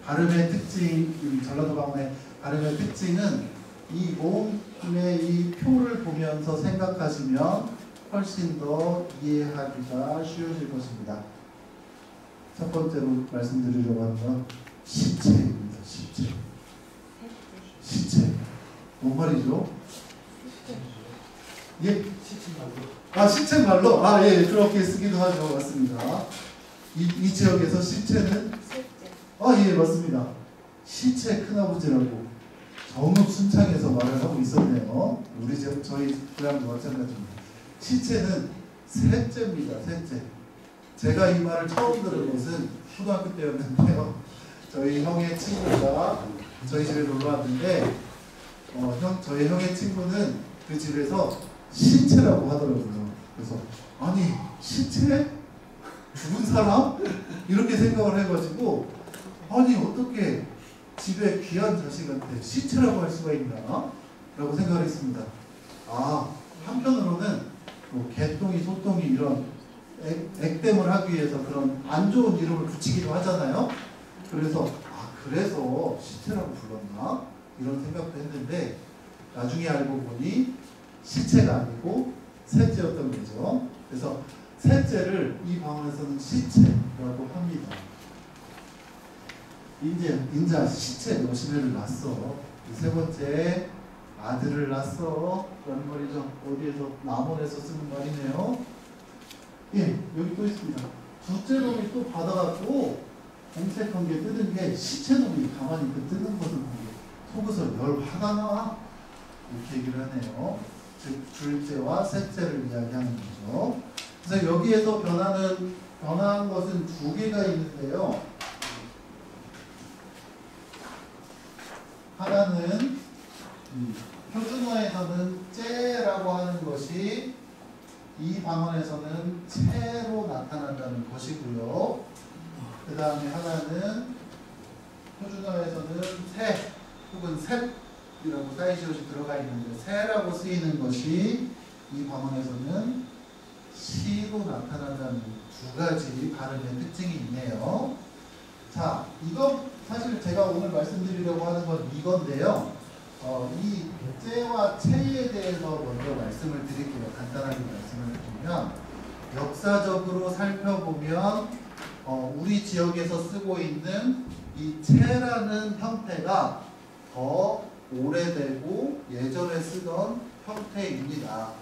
발음의 특징, 전라도 방언의 발음의 특징은 이 모음의 이 표를 보면서 생각하시면 훨씬 더 이해하기가 쉬워질 것입니다. 첫 번째로 말씀드리려고 하는 건 시체입니다. 시체. 뭔 말이죠? 예? 시체말로? 예, 그렇게 쓰기도 하죠. 맞습니다. 이 지역에서 시체는? 예, 맞습니다. 시체 큰아버지라고 정읍 순창에서 말을 하고 있었네요. 우리 지역, 저희 고향도 마찬가지입니다. 시체는 셋째입니다. 셋째. 제가 이 말을 처음 들은 것은 초등학교 때였는데요. 저희 형의 친구가 저희 집에 놀러 왔는데 저희 형의 친구는 그 집에서 시체라고 하더라고요. 그래서 아니 시체? 죽은 사람? 이렇게 생각을 해가지고 아니 어떻게 집에 귀한 자식한테 시체라고 할 수가 있나? 라고 생각을 했습니다. 한편으로는 뭐 개똥이 소똥이 이런 액땜을 하기 위해서 그런 안 좋은 이름을 붙이기도 하잖아요. 그래서 그래서 시체라고 불렀나? 이런 생각도 했는데 나중에 알고 보니 시체가 아니고 셋째였던 거죠. 그래서 셋째를 이 방언에서는 시체라고 합니다. 이제 시체 노시매를 낳았어. 세 번째 아들을 낳았어. 라는 말이죠. 어디에서 남원에서 쓰는 말이네요. 예, 여기 또 있습니다. 둘째 놈이 또 받아갖고 공색한 게 뜨는 게 시체 놈이 가만히 뜨는 것은 속에서 열 화가 나. 이렇게 얘기를 하네요. 즉 둘째와 셋째를 이야기하는 거죠. 그래서 여기에서 변한 것은 2개가 있는데요. 하나는 표준어에서는 째라고 하는 것이 이 방언에서는 채로 나타난다는 것이고요. 그 다음에 하나는 표준어에서는 새 혹은 셋이라고 사이시옷이 들어가 있는데 새라고 쓰이는 것이 이 방언에서는 시로 나타난다는 2가지 발음의 특징이 있네요. 자, 이거 사실 제가 오늘 말씀드리려고 하는 건 이건데요. 이 째와 채에 대해서 먼저 말씀을 드릴게요. 간단하게 말씀을 드리면 역사적으로 살펴보면 우리 지역에서 쓰고 있는 이 채라는 형태가 더 오래되고 예전에 쓰던 형태입니다.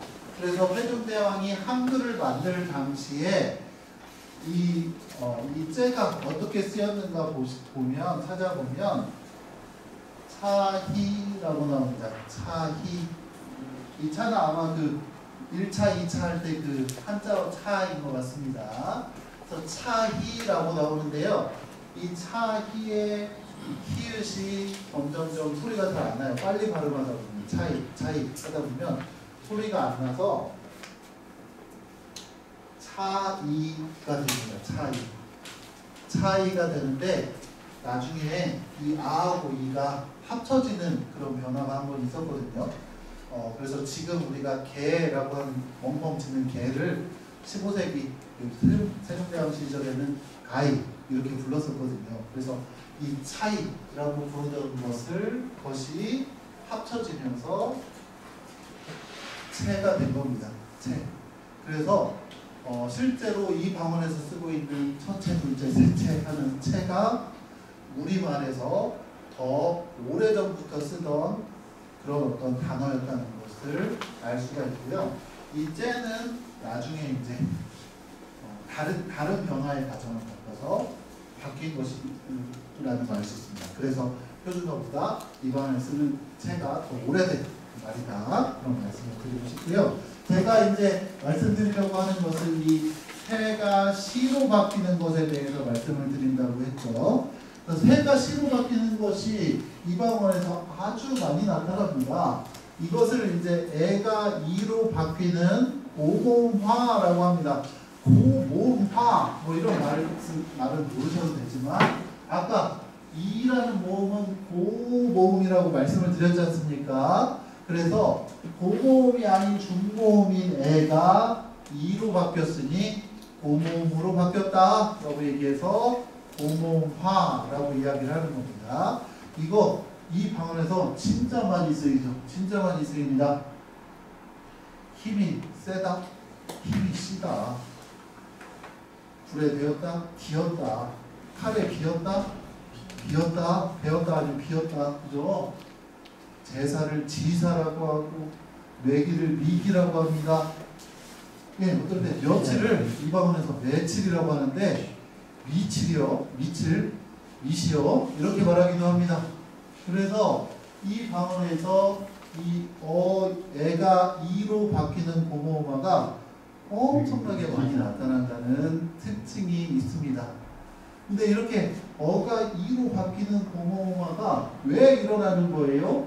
그래서 회종대왕이 한글을 만들 당시에 이 째가 어떻게 쓰였는가 찾아보면 차희라고 나옵니다. 차희. 이 차는 아마 그 1차, 2차 할 때 그 한자어 차인 것 같습니다. 그래서 차희라고 나오는데요. 이 차희의 히읗이 점점점 소리가 잘 안 나요. 빨리 발음하다 보면 차이 하다 보면 소리가 안 나서 차이가 됩니다. 차이가 되는데 나중에 이 아하고 이가 합쳐지는 그런 변화가 한번 있었거든요. 그래서 지금 우리가 개라고 하는 멍멍 짖는 개를 15세기 세종대왕 시절에는 가이 이렇게 불렀었거든요. 그래서 이 차이라고 부르던 것이 합쳐지면서 채가 된 겁니다. 채. 그래서 실제로 이 방언에서 쓰고 있는 첫채, 둘째, 셋채 하는 채가 우리말에서 더 오래전부터 쓰던 그런 어떤 단어였다는 것을 알 수가 있고요. 이 째는 나중에 이제 다른 변화의 과정을 겪어서 바뀐 것이라는 걸 알 수 있습니다. 그래서 표준어보다 이 방언에 쓰는 채가 더 오래된 말이다. 그런 말씀을 드리고 싶고요. 제가 이제 말씀드리려고 하는 것은 이 해가 시로 바뀌는 것에 대해서 말씀을 드린다고 했죠. 그래서 해가 시로 바뀌는 것이 이 방언에서 아주 많이 나타납니다. 이것을 이제 애가 이로 바뀌는 고모음화라고 합니다. 고모음화 뭐 이런 말은 모르셔도 되지만 아까 이라는 모음은 고모음이라고 말씀을 드렸지 않습니까? 그래서 고모음이 아닌 중모음인 애가 이로 바뀌었으니 고모음으로 바뀌었다라고 얘기해서 고모음화라고 이야기를 하는 겁니다. 이 방언에서 진짜 많이 쓰이죠. 진짜 많이 쓰입니다. 힘이 세다, 힘이 시다, 불에 배웠다, 기었다, 칼에 비었다, 배웠다 아니면 비었다, 그죠? 제사를 지사라고 하고 매기를 미기라고 합니다. 예, 어떨 때 며칠을 이 방언에서 며칠이라고 하는데 미칠이요, 미시요 이렇게 말하기도 합니다. 그래서 이 방언에서 애가 이로 바뀌는 고모음화가 엄청나게 많이 나타난다는 특징이 있습니다. 근데 이렇게 어가 이로 바뀌는 고모음화가 왜 일어나는 거예요?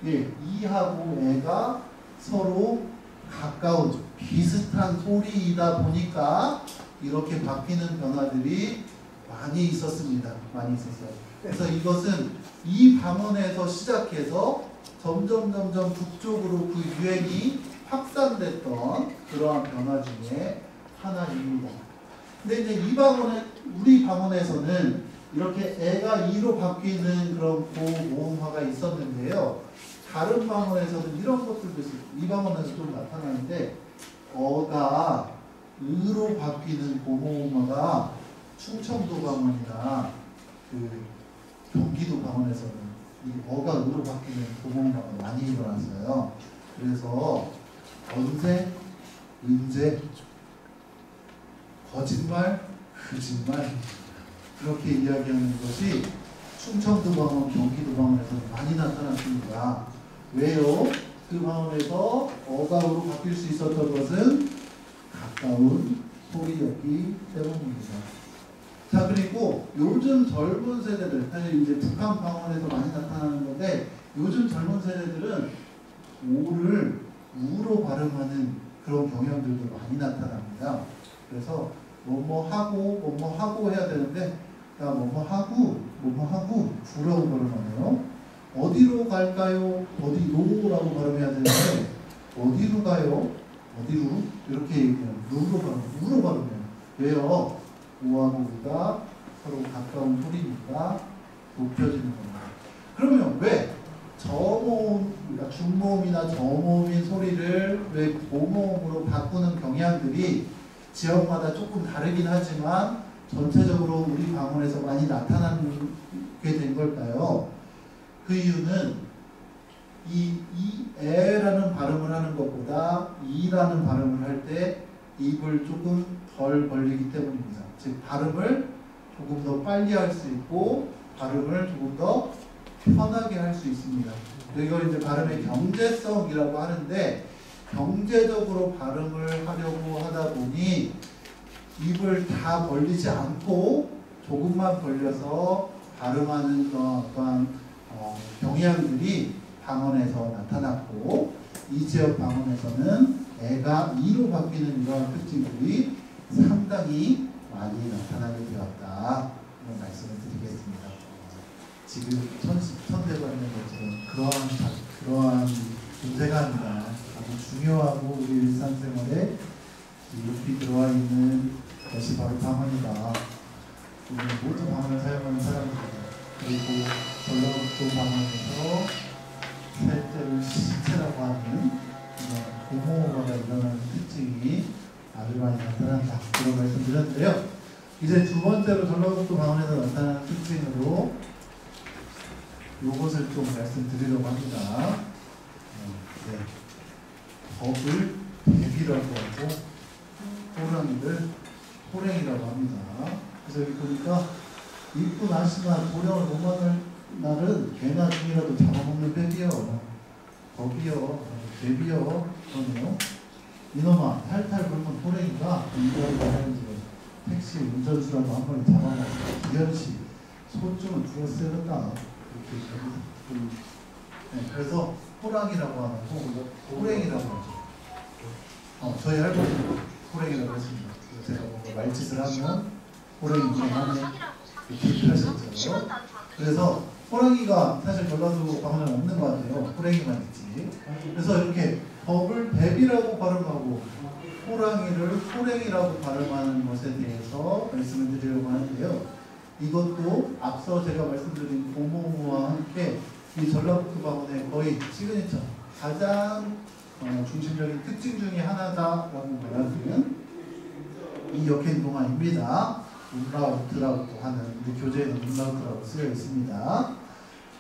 예, 이하고 애가 서로 가까운 비슷한 소리이다 보니까 이렇게 바뀌는 변화들이 많이 있었습니다. 많이 있었어요. 그래서 이것은 이 방언에서 시작해서 점점 북쪽으로 그 유행이 확산됐던 그러한 변화 중에 하나입니다. 근데 이제 우리 방언에서는 이렇게 애가 이로 바뀌는 그런 고모음화가 있었는데요. 다른 방언에서는 이런 것들도 있어요. 이 방언에서 좀 나타나는데 어가 으로 바뀌는 고모음화가 충청도 방언이나 그 경기도 방언에서는 이 어가 으로 바뀌는 고모음화가 많이 일어났어요. 그래서 언제, 은제, 거짓말, 거짓말 그렇게 이야기하는 것이 충청도 방언, 경기도 방언에서는 많이 나타났습니다. 왜요? 그 방언에서 어가으로 바뀔 수 있었던 것은 가까운 소리였기 때문입니다. 자, 그리고 요즘 젊은 세대들, 사실 이제 북한 방언에서 많이 나타나는 건데 요즘 젊은 세대들은 오를 우로 발음하는 그런 경향들도 많이 나타납니다. 그래서 뭐뭐 하고 해야 되는데 야 뭐뭐 하고 구라고 발음하네요. 어디로 갈까요? 어디로라고 발음해야 되는데 어디로 가요? 어디로? 이렇게 얘기해요. 우로 발음해요. 왜요? 우하고 우가 서로 가까운 소리니까 높여지는 겁니다. 그러면 왜 저모음, 그러니까 중모음이나 저모음인 소리를 왜 고모음으로 바꾸는 경향들이 지역마다 조금 다르긴 하지만 전체적으로 우리 방언에서 많이 나타나게 된 걸까요? 그 이유는 이 에라는 발음을 하는 것보다 이라는 발음을 할 때 입을 조금 덜 벌리기 때문입니다. 즉 발음을 조금 더 빨리 할 수 있고 발음을 조금 더 편하게 할 수 있습니다. 이걸 이제 발음의 경제성이라고 하는데 경제적으로 발음을 하려고 하다 보니 입을 다 벌리지 않고 조금만 벌려서 발음하는 어떠한 경향들이 방언에서 나타났고, 이 지역 방언에서는 애가 이로 바뀌는 이러한 특징들이 상당히 많이 나타나게 되었다. 이런 말씀을 드리겠습니다. 지금 선대받는 것처럼 그러한 존재감이나 아주 중요하고 우리 일상생활에 높이 들어와 있는 것이 바로 방언이다. 우리 모든 방언을 사용하는 사람들입니다. 그리고 전라북도 방언에서 살때를 시체라고 하는 고모어가 일어나는 특징이 아주 많이 나타난다. 그런 말씀 드렸는데요. 이제 두 번째로 전라북도 방언에서 나타나는 특징으로 요것을 좀 말씀드리려고 합니다. 네. 법을 대비라고 하고 호랑이를 호랭이라고 합니다. 그래서 여기 보니까 입고 나시나 도령을 못 만날 날은 개나 중이라도 잡아먹는 법이요. 법이요. 대비요. 그러네요. 이놈아 탈탈 불면 호랭이가 운전을 하는지 택시 운전수라도 한 번에 잡아먹고 기현씨 소중은 죽었어야 했다. 이렇게 네, 그래서 호랑이라고 하는 호랭이라고 하죠. 저희 할머니도 호랭이라고 했습니다. 제가 뭔가 말짓을 하면 호랭이 하네 이렇게 하셨죠. 그래서 호랑이가 사실 전라도 방언에 없는 것 같아요. 호랭이만 있지. 그래서 이렇게 법을 대비라고 발음하고 호랑이를 호랭이라고 발음하는 것에 대해서 말씀을 드리려고 하는데요. 이것도 앞서 제가 말씀드린 고모와 함께 이 전라북도 방언의 거의 시그니처, 가장 중심적인 특징 중에 하나다라고 말하는 이 역행동화입니다. 음라우트라고 하는 우리 교재에는 음라우트라고 쓰여 있습니다.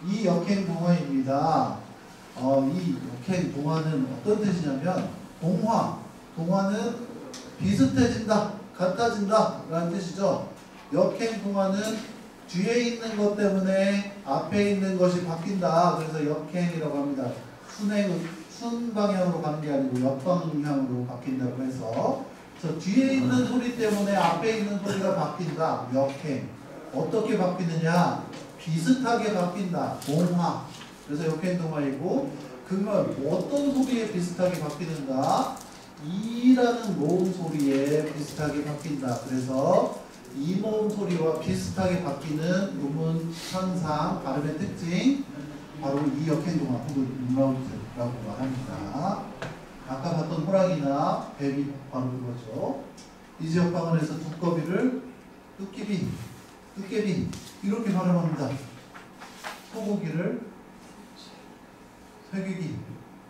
이 역행동화입니다. 이 역행동화는 어떤 뜻이냐면 동화는 비슷해진다, 같아진다 라는 뜻이죠. 역행동화는 뒤에 있는 것 때문에 앞에 있는 것이 바뀐다. 그래서 역행이라고 합니다. 순 방향으로 가는 게 아니고 역방향으로 바뀐다고 해서, 그래서 뒤에 있는 소리 때문에 앞에 있는 소리가 바뀐다. 역행. 어떻게 바뀌느냐? 비슷하게 바뀐다. 동화. 그래서 역행동화이고, 그러면 어떤 소리에 비슷하게 바뀌는가? 이라는 모음 소리에 비슷하게 바뀐다. 그래서 이 모음 소리와 비슷하게 바뀌는 음운 현상, 발음의 특징, 바로 이 역행동화 혹은 음라우트라고 말합니다. 아까 봤던 호랑이나 뱀이 바로 그거죠. 이 지역 방언에서 두꺼비를 뚜깨비 이렇게 발음합니다. 소고기를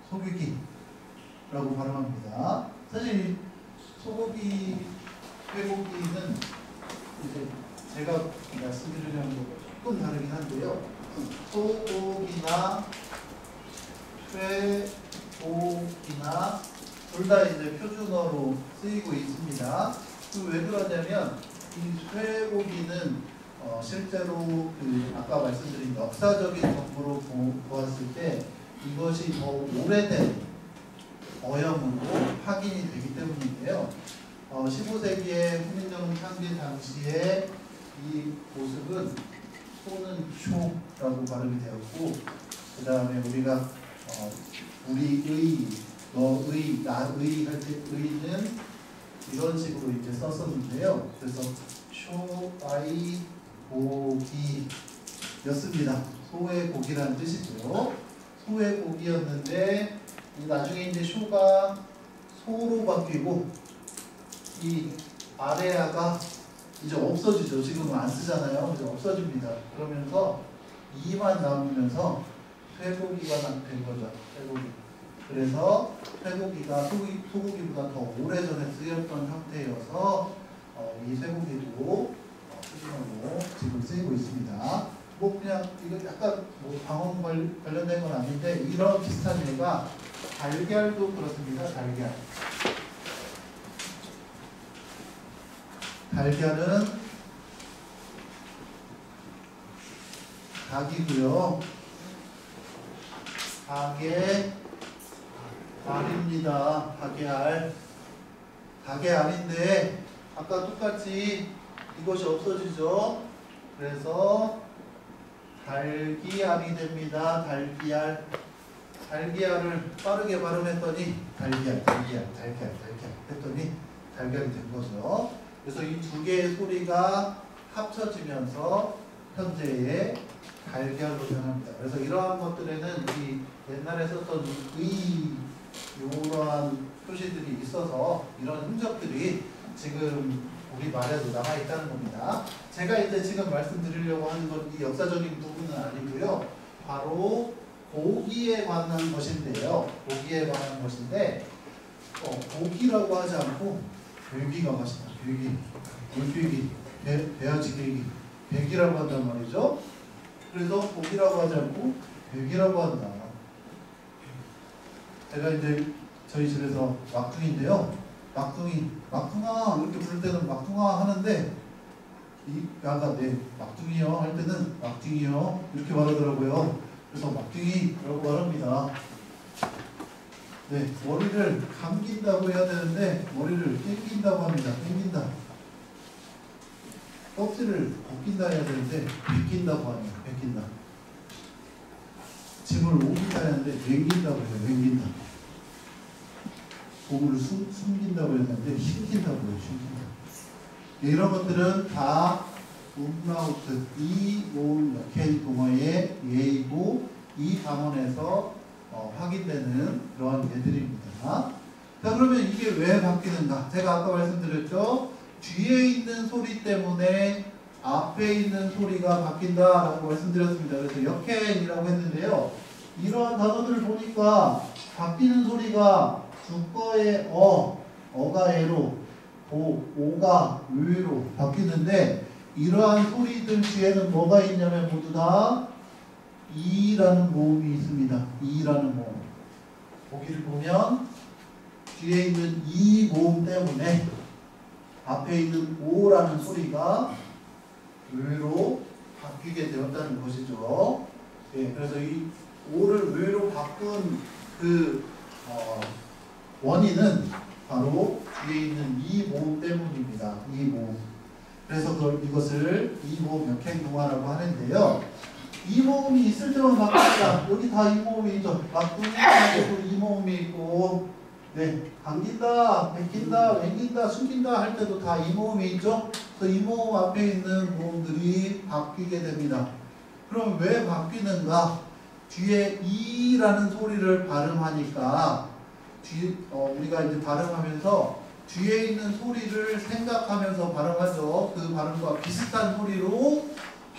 소귀기라고 발음합니다. 사실 소고기, 쇠고기는 이제 제가 말씀드리려는 거 조금 다르긴 한데요. 소고기나 쇠고기나 둘 다 이제 표준어로 쓰이고 있습니다. 왜 그러냐면 이 쇠고기는 실제로 아까 말씀드린 역사적인 정보로 보았을 때 이것이 더 오래된 어형으로 확인이 되기 때문인데요. 15세기의 후민정 창제 당시에 이 모습은 소는 쇼라고 발음이 되었고, 그 다음에 우리가 우리의, 너의, 나의 할 때 의는 이런 식으로 이제 썼었는데요. 그래서 쇼아이 고기였습니다. 소의 고기라는 뜻이고요. 소의 고기였는데 나중에 이제 쇼가 소로 바뀌고 이 아레아가 이제 없어지죠. 지금은 안 쓰잖아요. 이제 없어집니다. 그러면서 이만 남으면서 쇠고기가 된 거죠. 쇠고기. 그래서 쇠고기가 소고기보다 더 오래전에 쓰였던 형태여서 이 쇠고기도 표준어로 지금 쓰이고 있습니다. 뭐 그냥 이거 약간 뭐 방언 관련된 건 아닌데 이런 비슷한 예가 달걀도 그렇습니다. 달걀은 닭이고요. 닭의 알입니다. 닭의 알인데 아까 똑같이 이것이 없어지죠. 그래서 달기알이 됩니다. 달기알. 달기알을 빠르게 발음했더니 달기알 했더니 달걀이 된 거죠. 그래서 이 두 개의 소리가 합쳐지면서 현재의 달걀로 변합니다. 그래서 이러한 것들에는 이 옛날에 썼던 이러한 표시들이 있어서 이런 흔적들이 지금 우리 말에도 남아 있다는 겁니다. 제가 이제 지금 말씀드리려고 하는 건 이 역사적인 부분은 아니고요. 바로 고기에 관한 것인데요. 고기에 관한 것인데 고기라고 하지 않고 괴기가 맛있다. 괴기, 물괴기, 배아지 괴기, 괴기라고 한단 말이죠. 그래서 고기라고 하지 않고 괴기라고 한다. 제가 이제 저희 집에서 막둥이인데요. 막둥아 이렇게 부를 때는 막둥아 하는데 이 아가 막둥이요 할 때는 막둥이요 이렇게 말하더라고요. 그래서 막둥이라고 말합니다. 네, 머리를 감긴다고 해야 되는데 머리를 땡긴다고 합니다. 땡긴다. 껍질을 벗긴다 해야 되는데 벗긴다고 합니다. 벗긴다. 짐을 옮긴다 하는데 옮긴다고 해요. 옮긴다. 보물을 숨긴다고 했는데 숨긴다고 해요. 숨긴다. 이런 것들은 다 umlaut, 이 모음 역행 동어의 예이고 이 방언에서 확인되는 그런 예들입니다. 자, 그러면 이게 왜 바뀌는가? 제가 아까 말씀드렸죠. 뒤에 있는 소리 때문에 앞에 있는 소리가 바뀐다라고 말씀드렸습니다. 그래서 역행이라고 했는데요. 이러한 단어들을 보니까 바뀌는 소리가 주거의 어가 에로, 오가 의로 바뀌는데 이러한 소리들 뒤에는 뭐가 있냐면 모두 다 이라는 모음이 있습니다. 이라는 모음. 보기를 보면 뒤에 있는 이 모음 때문에 앞에 있는 오라는 소리가 의로 바뀌게 되었다는 것이죠. 예, 그래서 이 오를 의로 바꾼 그 원인은 바로 뒤에 있는 이 모음 때문입니다. 이 모음. 그래서 이것을 이 모음 역행동화라고 하는데요. 이 모음이 있을 때만 바뀝니다. 여기 다 이 모음이 있죠. 막둥이에도 이 모음이 있고, 네, 감긴다, 벗긴다, 맹긴다, 숨긴다 할 때도 다 이 모음이 있죠. 그래서 이 모음 앞에 있는 모음들이 바뀌게 됩니다. 그럼 왜 바뀌는가? 뒤에 이라는 소리를 발음하니까 우리가 이제 발음하면서 뒤에 있는 소리를 생각하면서 발음하죠. 그 발음과 비슷한 소리로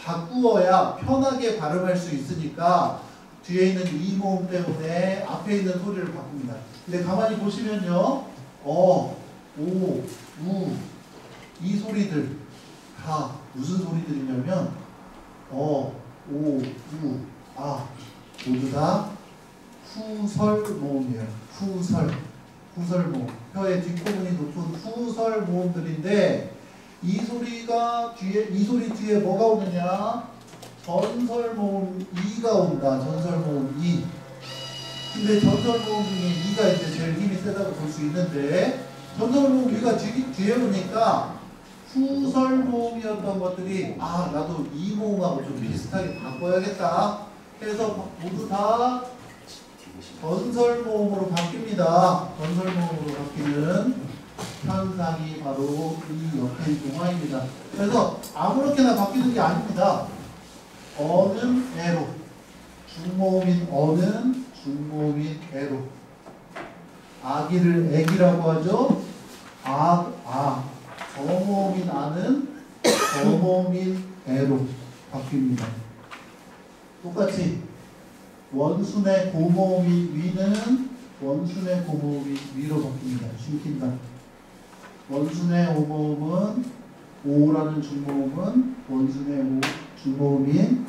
바꾸어야 편하게 발음할 수 있으니까 뒤에 있는 이 모음 때문에 앞에 있는 소리를 바꿉니다. 근데 가만히 보시면요. 오, 우 이 소리들 다 무슨 소리들이냐면 오, 우, 아 모두 다 후설 모음이에요. 후설 모음. 혀의 뒷부분이 높은 후설 모음들인데 이 소리 뒤에 뭐가 오느냐? 전설 모음 이가 온다. 전설 모음 이. 근데 전설 모음 중에 이가 이제 제일 힘이 세다고 볼 수 있는데 전설 모음 이가 뒤에 오니까 후설 모음이었던 것들이 나도 이 모음하고 좀 비슷하게 바꿔야겠다 해서 모두 다 전설 모음으로 바뀝니다. 전설 모음으로 바뀌는 현상이 바로 이 역행 동화입니다. 그래서 아무렇게나 바뀌는 게 아닙니다. 어는 애로, 중모음인 어는 중모음인 애로, 아기를 애기라고 하죠. 저모음인 아는 저모음인 애로 바뀝니다. 똑같이 원순의 고모음인 위는 원순의 고모음인 위로 바뀝니다. 숨긴다. 원순의 오모음은 오라는 중모음은 원순의 중모음인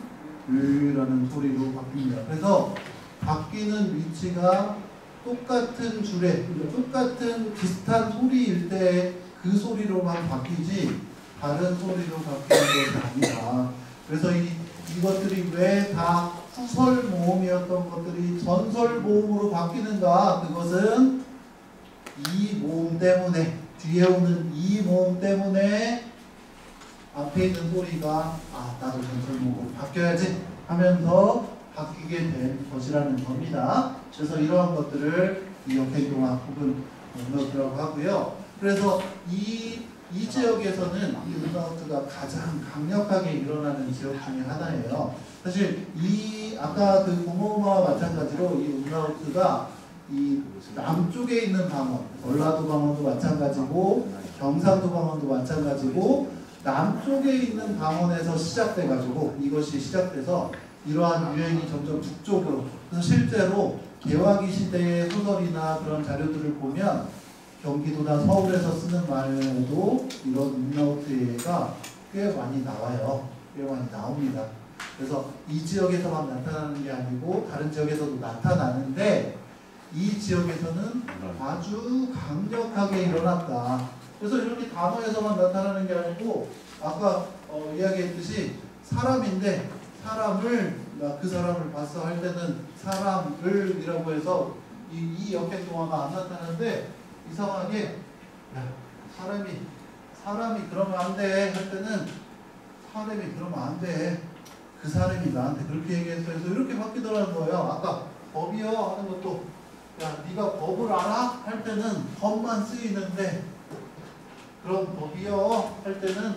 으라는 소리로 바뀝니다. 그래서 바뀌는 위치가 똑같은 줄에 똑같은 비슷한 소리일 때 그 소리로만 바뀌지 다른 소리로 바뀌는 것이 아니다. 그래서 이것들이 왜 다 후설 모음이었던 것들이 전설 모음으로 바뀌는가? 그것은 이 모음 때문에 뒤에 오는 이 모음 때문에 앞에 있는 소리가 나도 전설모음으로 바뀌어야지 하면서 바뀌게 된 것이라는 겁니다. 그래서 이러한 것들을 이 역행동화 혹은 음나우트라고 하고요. 그래서 이 지역에서는 이 음나우트가 가장 강력하게 일어나는 지역 중에 하나예요. 사실 이 아까 그 고모음화와 마찬가지로 이 음나우트가 이 남쪽에 있는 방언, 전라도 방언도 마찬가지고 경상도 방언도 마찬가지고 남쪽에 있는 방언에서 시작돼가지고 이것이 시작돼서 이러한 유행이 점점 북쪽으로, 그래서 실제로 개화기 시대의 소설이나 그런 자료들을 보면 경기도나 서울에서 쓰는 말에도 이런 음나우트가 꽤 많이 나와요. 꽤 많이 나옵니다. 그래서 이 지역에서만 나타나는 게 아니고 다른 지역에서도 나타나는데 이 지역에서는 아주 강력하게 일어났다. 그래서 이렇게 단어에서만 나타나는 게 아니고 아까 이야기했듯이 사람인데 그 사람을 봤어 할 때는 사람을이라고 해서 이 역행동화가 안 나타나는데 이상하게 사람이 그러면 안 돼 할 때는 사람이 그러면 안 돼. 그 사람이 나한테 그렇게 얘기했어. 그래서 이렇게 바뀌더라는 거예요. 아까 법이요 하는 것도 네가 법을 알아? 할 때는 법만 쓰이는데 그럼 법이요 할 때는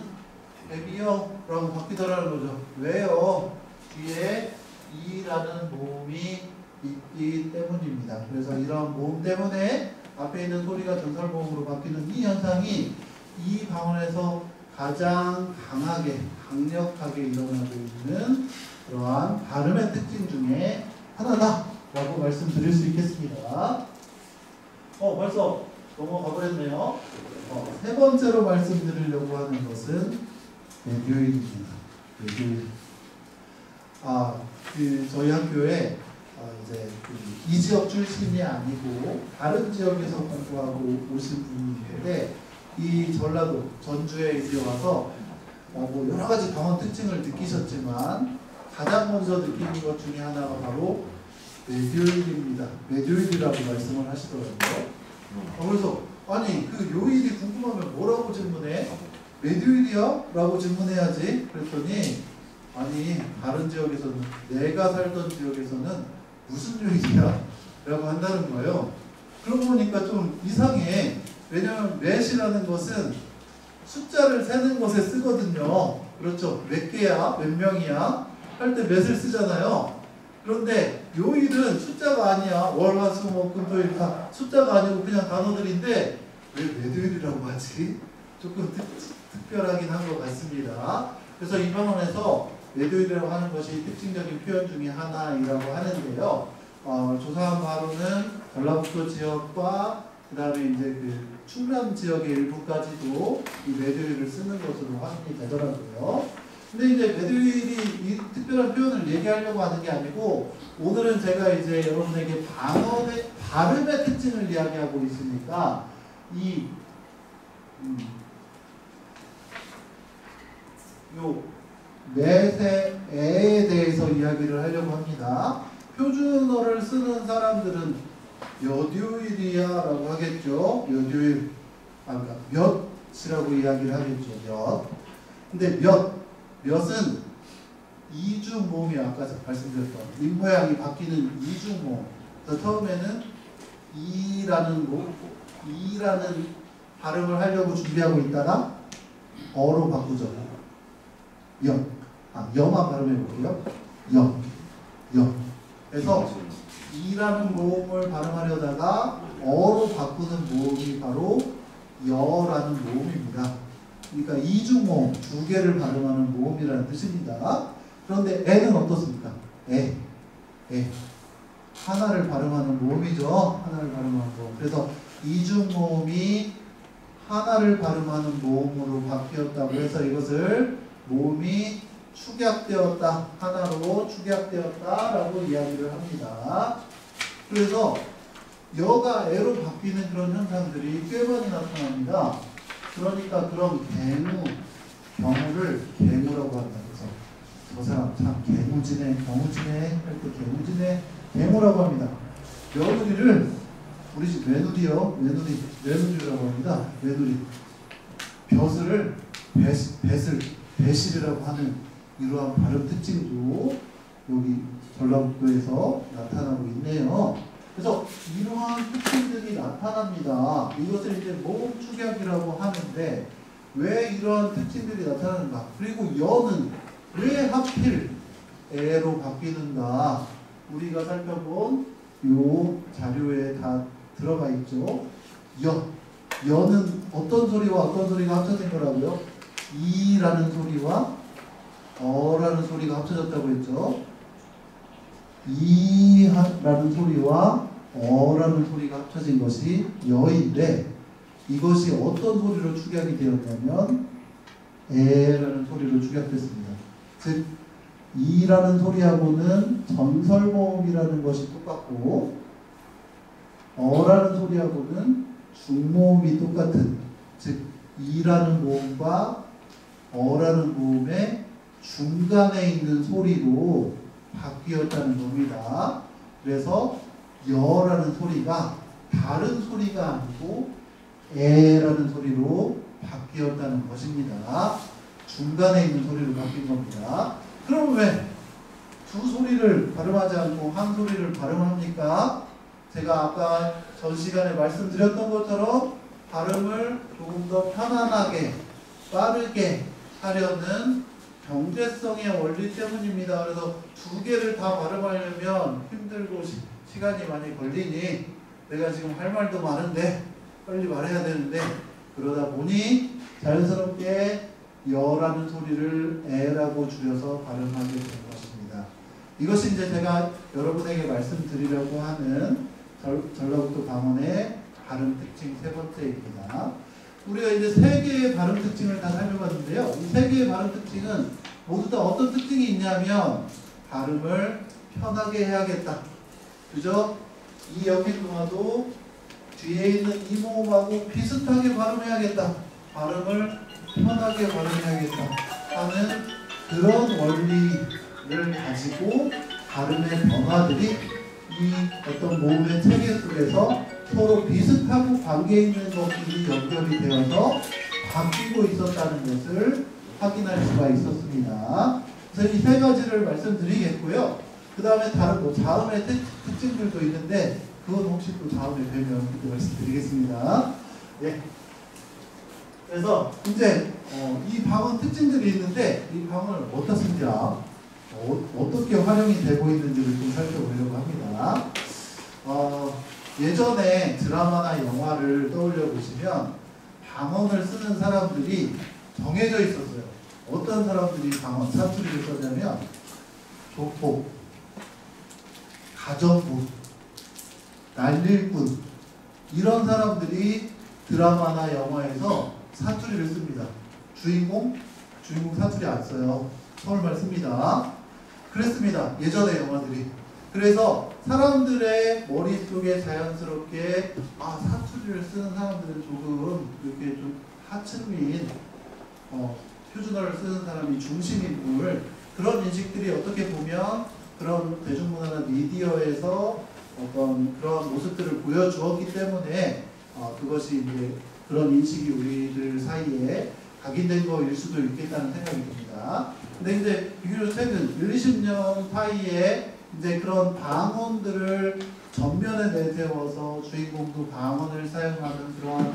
법이요 라고 바뀌더라는 거죠. 왜요? 뒤에 이라는 모음이 있기 때문입니다. 그래서 이런 모음 때문에 앞에 있는 소리가 전설모음으로 바뀌는 이 현상이 이 방언에서 가장 강력하게 일어나고 있는 그러한 발음의 특징 중에 하나다 라고 말씀드릴 수 있겠습니다. 벌써 넘어가 버렸네요. 세 번째로 말씀드리려고 하는 것은 매교일입니다. 매교일. 저희 학교에 이제 이 지역 출신이 아니고 다른 지역에서 공부하고 오신 분이 있는데 이 전라도 전주에 이제 와서 뭐 여러 가지 방언 특징을 느끼셨지만 가장 먼저 느끼는 것 중에 하나가 바로 매교일입니다. 매교일이라고 말씀을 하시더라고요. 그래서 아니 그 요일이 궁금하면 뭐라고 질문해? 매교일이야? 라고 질문해야지. 그랬더니 아니 다른 지역에서는 내가 살던 지역에서는 무슨 요일이야? 라고 한다는 거예요. 그러고 보니까 좀 이상해. 왜냐하면 몇이라는 것은 숫자를 세는 것에 쓰거든요. 그렇죠. 몇 개야? 몇 명이야? 할 때 몇을 쓰잖아요. 그런데 요일은 숫자가 아니야. 월, 화, 수, 목, 금, 토일 다 숫자가 아니고 그냥 단어들인데 왜 매도일이라고 하지? 조금 특별하긴 한 것 같습니다. 그래서 이 방언에서 매도일이라고 하는 것이 특징적인 표현 중에 하나이라고 하는데요. 조사한 바로는 전라북도 지역과 그 다음에 이제 그 충남 지역의 일부까지도 이 매도일을 쓰는 것으로 확인이 되더라고요. 근데 이제 매도일이 이 특별한 표현을 얘기하려고 하는 게 아니고 오늘은 제가 이제 여러분에게 방언의 발음의 특징을 이야기하고 있으니까 이 매세에 대해서 이야기를 하려고 합니다. 표준어를 쓰는 사람들은 몇 요일이야 라고 하겠죠. 몇 요일, 그러니까 몇이라고 이야기를 하겠죠. 몇. 근데 몇은 이중 모음이 아까 말씀드렸던 입 모양이 바뀌는 이중 모음. 그래서 처음에는 이라는 발음을 하려고 준비하고 있다가 어로 바꾸죠. 여만 발음해 볼게요. 여. 그래서 이라는 모음을 발음하려다가 어로 바꾸는 모음이 바로 여라는 모음입니다. 그러니까 이중 모음, 두 개를 발음하는 모음이라는 뜻입니다. 그런데 애는 어떻습니까? 애. 하나를 발음하는 모음이죠. 하나를 발음하는 모음. 그래서 이중 모음이 하나를 발음하는 모음으로 바뀌었다고 해서 이것을 모음이 축약되었다, 하나로 축약되었다라고 이야기를 합니다. 그래서 여가 애로 바뀌는 그런 현상들이 꽤 많이 나타납니다. 그러니까 그런 경우를 개무라고 한다. 그래서 저 사람 참 개무지네, 경우지네 할 때 개무지네, 개무라고 합니다. 며느리를 우리 집 외누리요. 외누리라고 합니다. 외누리. 벼슬을 배실이라고 하는 이러한 발음 특징도 여기 전라북도에서 나타나고 있네요. 그래서 이러한 특징들이 나타납니다. 이것을 이제 모음 축약이라고 하는데 왜 이러한 특징들이 나타나는가? 그리고 여는 왜 하필 에로 바뀌는가? 우리가 살펴본 요 자료에 다 들어가 있죠. 여는 어떤 소리와 어떤 소리가 합쳐진 거라고요? 이라는 소리와 어라는 소리가 합쳐졌다고 했죠. 이라는 소리와 어라는 소리가 합쳐진 것이 여인데 이것이 어떤 소리로 축약이 되었냐면 에라는 소리로 축약됐습니다. 즉 이라는 소리하고는 전설모음이라는 것이 똑같고 어라는 소리하고는 중모음이 똑같은 즉 이라는 모음과 어라는 모음의 중간에 있는 소리로 바뀌었다는 겁니다. 그래서 여라는 소리가 다른 소리가 아니고 에라는 소리로 바뀌었다는 것입니다. 중간에 있는 소리로 바뀐 겁니다. 그럼 왜 두 소리를 발음하지 않고 한 소리를 발음합니까? 제가 아까 전 시간에 말씀드렸던 것처럼 발음을 조금 더 편안하게 빠르게 하려는 경제성의 원리 때문입니다. 그래서 두 개를 다 발음하려면 힘들고 시간이 많이 걸리니 내가 지금 할 말도 많은데 빨리 말해야 되는데 그러다 보니 자연스럽게 여라는 소리를 에라고 줄여서 발음하게 된 것입니다. 이것이 이제 제가 여러분에게 말씀드리려고 하는 전라북도 방언의 발음 특징 세 번째입니다. 우리가 이제 세 개의 발음 특징을 다 살펴봤는데요. 이 세 개의 발음 특징은 모두 다 어떤 특징이 있냐면 발음을 편하게 해야겠다. 그죠? 이 여기 동화도 뒤에 있는 이 모음하고 비슷하게 발음해야겠다. 발음을 편하게 발음해야겠다 하는 그런 원리를 가지고 발음의 변화들이 이 어떤 모음의 체계 속에서 서로 비슷하고 관계 있는 것들이 연결이 되어서 바뀌고 있었다는 것을 확인할 수가 있었습니다. 그래서 이 세 가지를 말씀드리겠고요. 그 다음에 다른 자음의 특징들도 있는데 그건 혹시 또 다음에 뵈면 그때 말씀드리겠습니다. 예. 그래서 이제 이 방언 특징들이 있는데 이 방언을 어떻습니까? 어떻게 활용이 되고 있는지를 좀 살펴보려고 합니다. 예전에 드라마나 영화를 떠올려 보시면 방언을 쓰는 사람들이 정해져 있었어요. 어떤 사람들이 방언 사투리를 썼냐면 조폭, 가정부, 날릴꾼 이런 사람들이 드라마나 영화에서 사투리를 씁니다. 주인공 사투리 안 써요. 서울말 씁니다. 그랬습니다. 예전의 영화들이. 그래서 사람들의 머릿속에 자연스럽게 사투리를 쓰는 사람들은 조금 이렇게 좀 하층민 표준어를 쓰는 사람이 중심인물 그런 인식들이 어떻게 보면 그런 대중문화나 미디어에서 어떤 그런 모습들을 보여주었기 때문에 그것이 이제 그런 인식이 우리들 사이에 각인된 거일 수도 있겠다는 생각이 듭니다. 근데 이제 비교적 최근 1, 20년 사이에 이제 그런 방언들을 전면에 내세워서 주인공도 방언을 사용하는 그런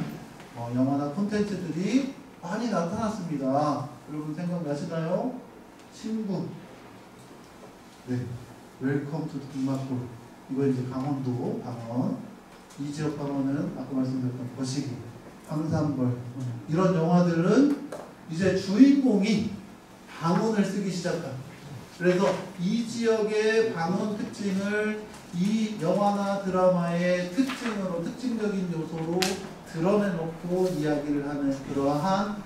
영화나 콘텐츠들이 많이 나타났습니다. 여러분 생각나시나요? 친구, 네, 웰컴 투 북마골 이거 이제 강원도 방언, 이 지역 방언은 아까 말씀드렸던 거시기, 황산벌 이런 영화들은 이제 주인공이 방언을 쓰기 시작합니다. 그래서 이 지역의 방언 특징을 이 영화나 드라마의 특징적인 요소로 드러내놓고 이야기를 하는 그러한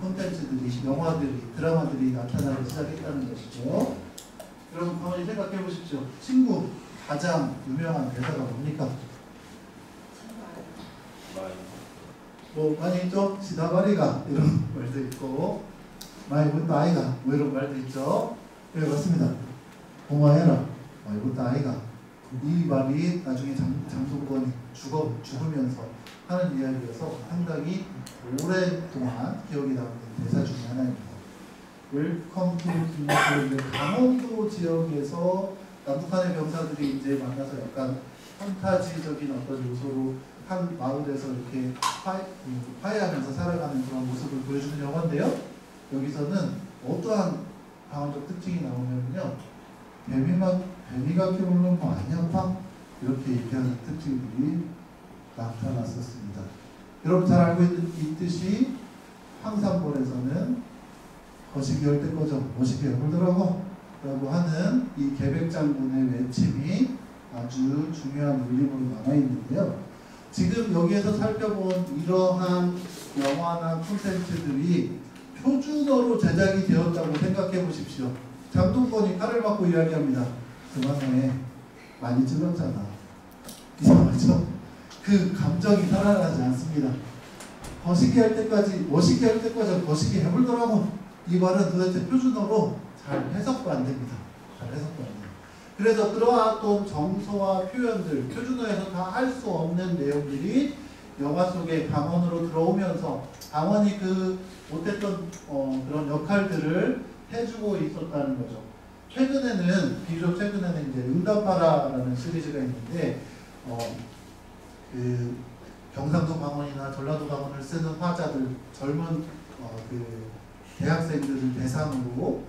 콘텐츠들이, 영화들이, 드라마들이 나타나기 시작했다는 것이죠. 여러분 가만히 생각해 보십시오. 친구 가장 유명한 대사가 뭡니까? 뭐 많이 있죠? 시다바리가 이런 말도 있고 많이 본다 아이가 뭐 이런 말도 있죠. 네 맞습니다. 고마해라 많이 본다 아이가 이 말이 나중에 장동건이 죽으면서 하는 이야기여서 상당히 오랫동안 기억에 남는 대사 중에 하나입니다. 웰컴 투 빅마크. 강원도 지역에서 남북한의 병사들이 이제 만나서 약간 판타지적인 어떤 요소로 한 마을에서 이렇게 화해하면서 살아가는 그런 모습을 보여주는 영화인데요. 여기서는 어떠한 강원도 특징이 나오냐면요. 뱀이가 끼우는 거 아니야, 팡? 이렇게 얘기하는 특징들이 나타났었습니다. 여러분 잘 알고 있듯이 황산벌에서는 거시기 할 때 꺼져, 멋있게 해보더라고 라고 하는 이 계백장군의 외침이 아주 중요한 울림으로 남아있는데요. 지금 여기에서 살펴본 이러한 영화나 콘텐츠들이 표준어로 제작이 되었다고 생각해 보십시오. 장동건이 칼을 맞고 이야기합니다. 그만해. 많이 찔렀잖아. 이상하죠? 그 감정이 살아나지 않습니다. 거시기 할 때까지, 멋있게 할 때까지 거시기 해보더라고. 이 말은 도대체 표준어로 잘 해석도 안 됩니다. 잘 해석도 안 돼요. 그래서 그러한 정서와 표현들, 표준어에서 다 할 수 없는 내용들이 영화 속에 강원으로 들어오면서 강원이 그 못했던 그런 역할들을 해주고 있었다는 거죠. 비교적 최근에는 이제 응답하라라는 시리즈가 있는데, 그 경상도 방언이나 전라도 방언을 쓰는 화자들, 젊은 그 대학생들을 대상으로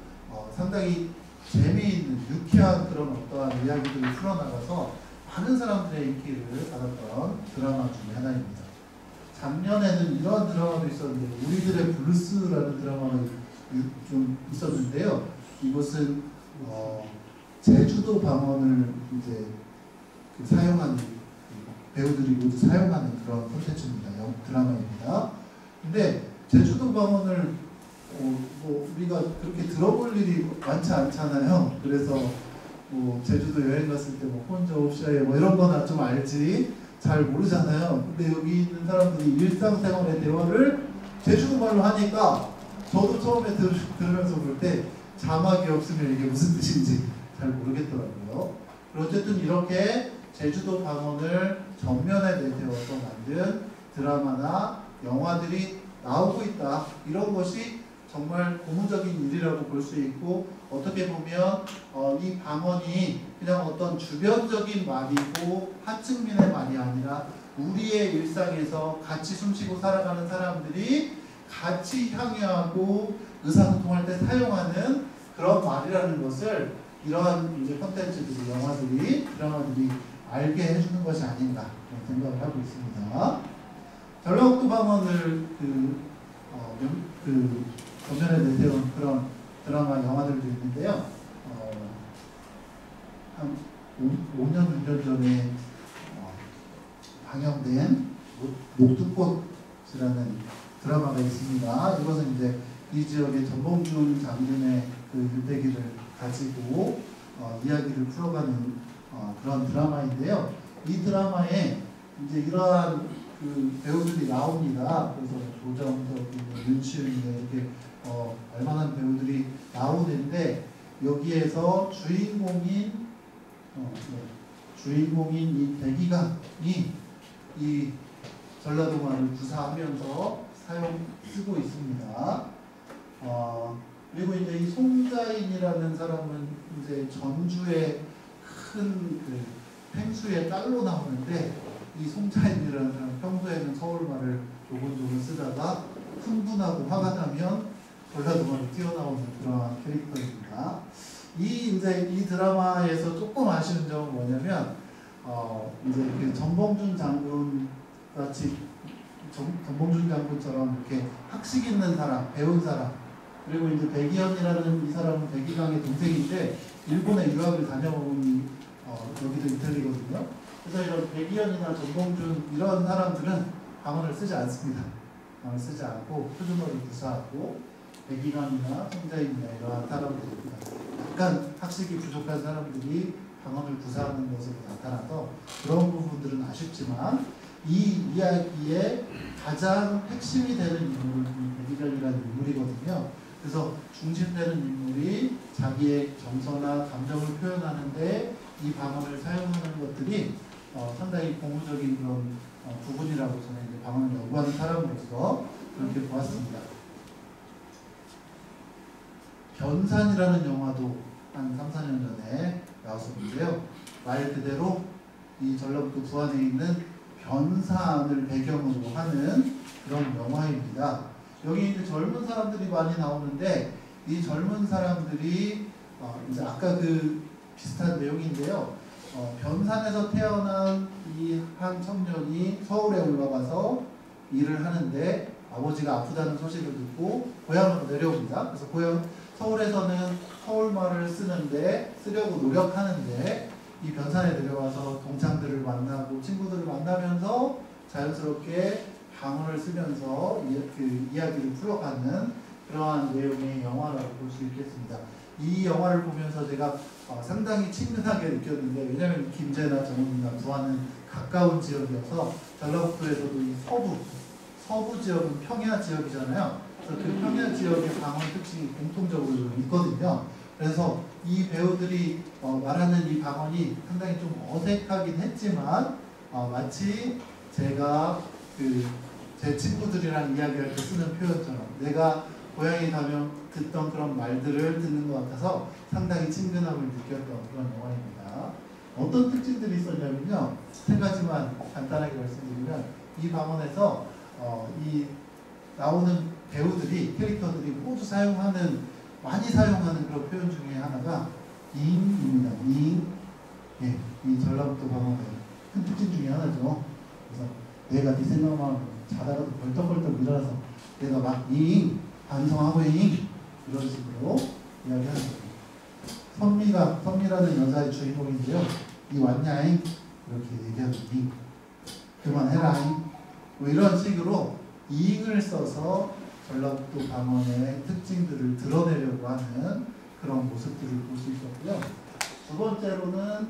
상당히 재미있는 유쾌한 그런 어떠한 이야기들을 풀어나가서 많은 사람들의 인기를 받았던 드라마 중에 하나입니다. 작년에는 이러한 드라마도 있었는데, 우리들의 블루스라는 드라마가 좀 있었는데요. 이것은 제주도 방언을 이제 사용하는 배우들이 모두 사용하는 그런 콘텐츠입니다. 드라마입니다. 근데 제주도 방언을 우리가 그렇게 들어볼 일이 많지 않잖아요. 그래서 제주도 여행 갔을 때 혼자 옵시아에 이런 거나 좀 알지 잘 모르잖아요. 근데 여기 있는 사람들이 일상생활의 대화를 제주도 말로 하니까 저도 처음에 들으면서 볼 때 자막이 없으면 이게 무슨 뜻인지 잘 모르겠더라고요. 어쨌든 이렇게 제주도 방언을 전면에 내세워서 만든 드라마나 영화들이 나오고 있다. 이런 것이 정말 고무적인 일이라고 볼 수 있고, 어떻게 보면 이 방언이 그냥 어떤 주변적인 말이고 하층민의 말이 아니라 우리의 일상에서 같이 숨쉬고 살아가는 사람들이 같이 향유하고 의사소통할 때 사용하는 그런 말이라는 것을 이러한 이제 콘텐츠들이, 영화들이, 드라마들이 알게 해주는 것이 아닌가 그런 생각을 하고 있습니다. 전라북도 방언을 전면에 내세운 그런 드라마, 영화들도 있는데요. 한 5년, 6년 전에 방영된 녹두꽃이라는 드라마가 있습니다. 이것은 이제 이 지역의 전봉준 장군의 그 일대기를 가지고 이야기를 풀어가는 그런 드라마인데요. 이 드라마에 이제 이러한 그 배우들이 나옵니다. 그래서 조정석, 윤치윤 이렇게 알만한 배우들이 나오는데, 여기에서 주인공인 이 대기관이 이 전라도 말을 구사하면서 쓰고 있습니다. 그리고 이제 이 송자인이라는 사람은 이제 전주의 큰 그 펭수의 딸로 나오는데, 이 송자인이라는 사람 평소에는 서울말을 조곤조곤 쓰다가 흥분하고 화가 나면 전라도말을 뛰어나오는 그런 캐릭터입니다. 이 드라마에서 조금 아쉬운 점은 뭐냐면, 이제 그 전봉준 장군 같이 전봉준 장군처럼 이렇게 학식 있는 사람, 배운 사람, 그리고 이제 백이현이라는 이 사람은 백이강의 동생인데 일본에 유학을 다녀온 여기도 이탈리거든요. 그래서 이런 백이현이나 전봉준 이런 사람들은 방언을 쓰지 않습니다. 방언을 쓰지 않고 표준어를 구사하고, 백이강이나 송자인이나 이러한 사람들입니다. 약간 학식이 부족한 사람들이 방언을 구사하는 것으로 나타나서 그런 부분들은 아쉽지만, 이 이야기의 가장 핵심이 되는 인물은 백이현이라는 인물이거든요. 그래서 중심되는 인물이 자기의 정서나 감정을 표현하는데 이 방언을 사용하는 것들이 상당히 고무적인 그런 부분이라고 저는 이제 방언을 연구하는 사람으로서 그렇게 보았습니다. 변산이라는 영화도 한 3, 4년 전에 나왔었는데요. 말 그대로 이 전라북도 부안에 있는 변산을 배경으로 하는 그런 영화입니다. 여기 이제 젊은 사람들이 많이 나오는데 이 젊은 사람들이 이제 아까 그 비슷한 내용인데요. 변산에서 태어난 이 한 청년이 서울에 올라가서 일을 하는데 아버지가 아프다는 소식을 듣고 고향으로 내려옵니다. 그래서 서울에서는 서울말을 쓰려고 노력하는데 이 변산에 내려와서 동창들을 만나고 친구들을 만나면서 자연스럽게 방언을 쓰면서 그 이야기를 풀어가는 그러한 내용의 영화라고 볼 수 있겠습니다. 이 영화를 보면서 제가 상당히 친근하게 느꼈는데, 왜냐하면 김제나 정읍이나 부안은 가까운 지역이어서 전라북도에서도 이 서부 지역은 평야 지역이잖아요. 그래서 그 평야 지역의 방언 특징이 공통적으로 있거든요. 그래서 이 배우들이 말하는 이 방언이 상당히 좀 어색하긴 했지만 마치 제가 제 친구들이랑 이야기할 때 쓰는 표현처럼 내가 고향에 가면 듣던 그런 말들을 듣는 것 같아서 상당히 친근함을 느꼈던 그런 영화입니다. 어떤 특징들이 있었냐면요. 3가지만 간단하게 말씀드리면, 이 방언에서 이 나오는 배우들이, 캐릭터들이 모두 많이 사용하는 그런 표현 중에 하나가 잉입니다. 잉. 예, 이 전라북도 방언의 큰 특징 중에 하나죠. 그래서 내가 네 생각만 자다가도 벌떡벌떡 일어나서 내가 막 잉, 반성하고 잉, 이런 식으로 이야기하는 거예요. 선미라는 여자의 주인공인데요. 이 왔냐잉, 이렇게 얘기하는 잉. 그만해라잉. 뭐 이런 식으로 잉을 써서 전라북도 방언의 특징들을 드러내려고 하는 그런 모습들을 볼 수 있었고요. 2번째로는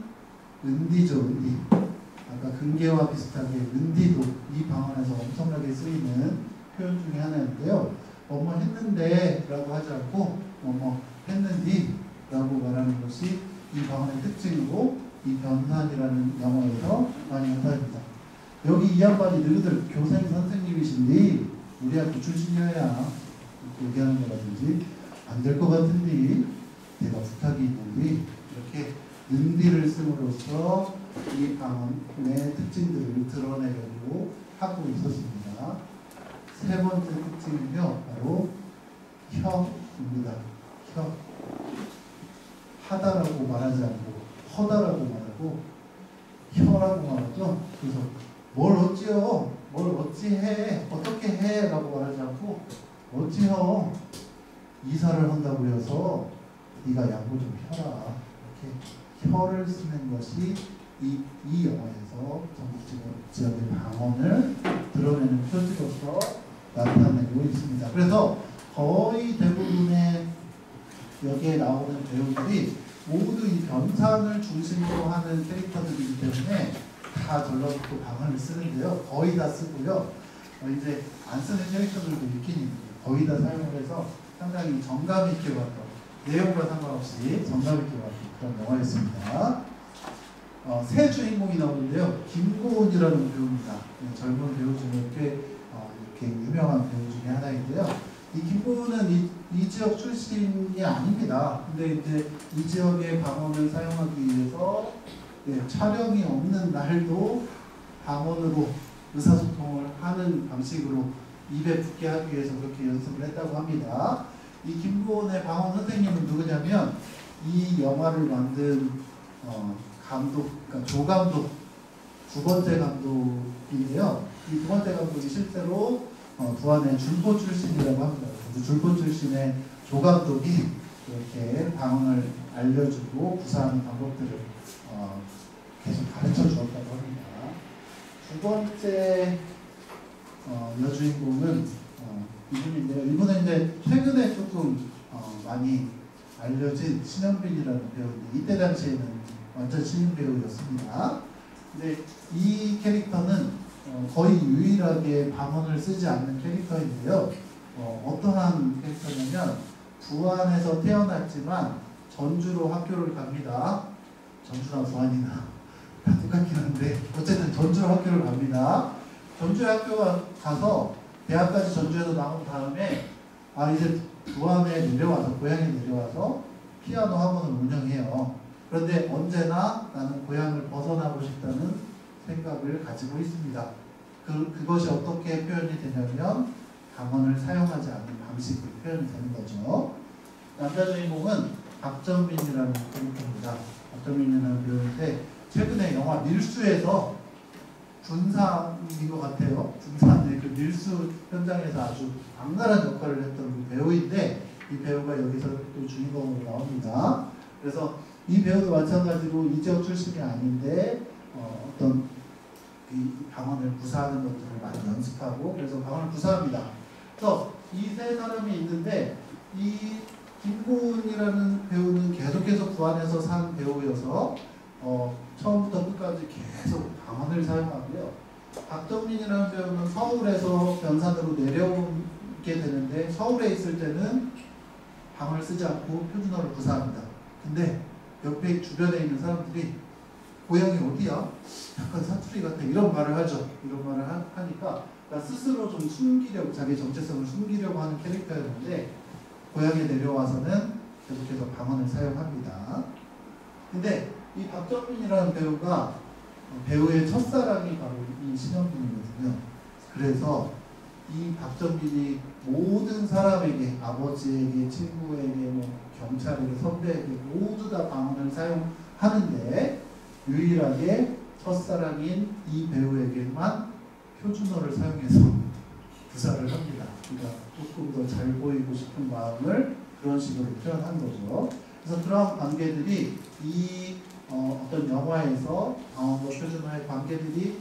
은디죠, 은디. 아까 근계와 비슷하게 은디도 이 방언에서 엄청나게 쓰이는 표현 중에 하나인데요. 뭐뭐 했는데 라고 하지 않고 뭐뭐 했는디 라고 말하는 것이 이 방언의 특징이고, 이 변산이라는 영화에서 많이 나타납니다. 여기 이 양반이 너희들 교생 선생님이신데 우리 학교 출신이어야 이렇게 얘기하는 거라든지, 안 될 것 같은데 내가 부탁이 있는데, 이렇게 은디를 씀으로써 이 방언의 특징들을 드러내려고 하고 있었습니다. 3번째 특징은요, 바로 혀입니다. 혀. 하다라고 말하지 않고 허다라고 말하고 혀라고 말하죠. 그래서 뭘 어찌요? 뭘 어찌해? 어떻게 해? 라고 말하지 않고 어찌요? 이사를 한다고 해서 네가 양보 좀 혀라. 이렇게 혀를 쓰는 것이 이 영화에서 전국 지역의 방언을 드러내는 표지로서 나타내고 있습니다. 그래서 거의 대부분의 여기에 나오는 배우들이 모두 이 변산을 중심으로 하는 캐릭터들이기 때문에 다 전라북도 방언을 쓰는데요. 거의 다 쓰고요. 이제 안 쓰는 캐릭터들도 있긴 있는데 거의 다 사용을 해서 상당히 정감 있게 봤던, 내용과 상관없이 정감 있게 봤던 그런 영화였습니다. 새 주인공이 나오는데요. 김고은이라는 배우입니다. 젊은 배우 중에 꽤 이렇게 유명한 배우 중에 하나인데요. 이 김고은은 이 지역 출신이 아닙니다. 근데 이제 이 지역의 방언을 사용하기 위해서 촬영이 없는 날도 방언으로 의사소통을 하는 방식으로 입에 붙게 하기 위해서 그렇게 연습을 했다고 합니다. 이 김고은의 방언 선생님은 누구냐면 이 영화를 만든 감독, 그러니까 조감독 2번째 감독인데요. 이 2번째 감독이 실제로 부안의 줄포 출신이라고 합니다. 그래서 줄포 출신의 조감독이 이렇게 방언을 알려주고 구사하는 방법들을 계속 가르쳐 주었다고 합니다. 2번째 여주인공은 이분인데요. 이분은 이제 최근에 조금 많이 알려진 신현빈이라는 배우인데, 이때 당시에는 완전 신인 배우였습니다. 근데 이 캐릭터는 거의 유일하게 방언을 쓰지 않는 캐릭터인데요. 어떠한 캐릭터냐면 부안에서 태어났지만 전주로 학교를 갑니다. 전주나 부안이나 다 똑같긴 한데 어쨌든 전주 학교를 갑니다. 전주 학교가 가서 대학까지 전주에서 나온 다음에 이제 부안에 내려와서 고향에 내려와서 피아노 학원을 운영해요. 그런데 언제나 나는 고향을 벗어나고 싶다는 생각을 가지고 있습니다. 그것이 어떻게 표현이 되냐면 방언을 사용하지 않는 방식으로 표현이 되는 거죠. 남자 주인공은 박정민이라는 캐릭터입니다. 박정민이라는 배우인데 최근에 영화 밀수에서 군사인 것 같아요. 군사인데 그 밀수 현장에서 아주 악랄한 역할을 했던 배우인데 이 배우가 여기서 또 주인공으로 나옵니다. 그래서 이 배우도 마찬가지로 이 지역 출신이 아닌데 어떤 이 방언을 구사하는 것들을 많이 연습하고 그래서 방언을 구사합니다. 그래서 이 세 사람이 있는데 이 김고은이라는 배우는 계속해서 부안에서 산 배우여서 처음부터 끝까지 계속 방언을 사용하고요. 박정민이라는 배우는 서울에서 변산으로 내려오게 되는데 서울에 있을 때는 방언을 쓰지 않고 표준어를 구사합니다. 근데 옆에 주변에 있는 사람들이 고향이 어디야? 약간 사투리 같아. 이런 말을 하죠. 이런 말을 하니까 그러니까 스스로 좀 숨기려고 자기 정체성을 숨기려고 하는 캐릭터였는데 고향에 내려와서는 계속해서 방언을 사용합니다. 근데 이 박정민이라는 배우가 배우의 첫사랑이 바로 이 신현빈이거든요. 그래서 이 박정민이 모든 사람에게 아버지에게 친구에게 뭐 경찰에게 선배에게 모두 다 방언을 사용하는데 유일하게 첫사랑인 이 배우에게만 표준어를 사용해서 구사를 합니다. 그러니까 조금 더 잘 보이고 싶은 마음을 그런 식으로 표현한 거죠. 그래서 그런 관계들이 이 어떤 영화에서 방언과 표준어의 관계들이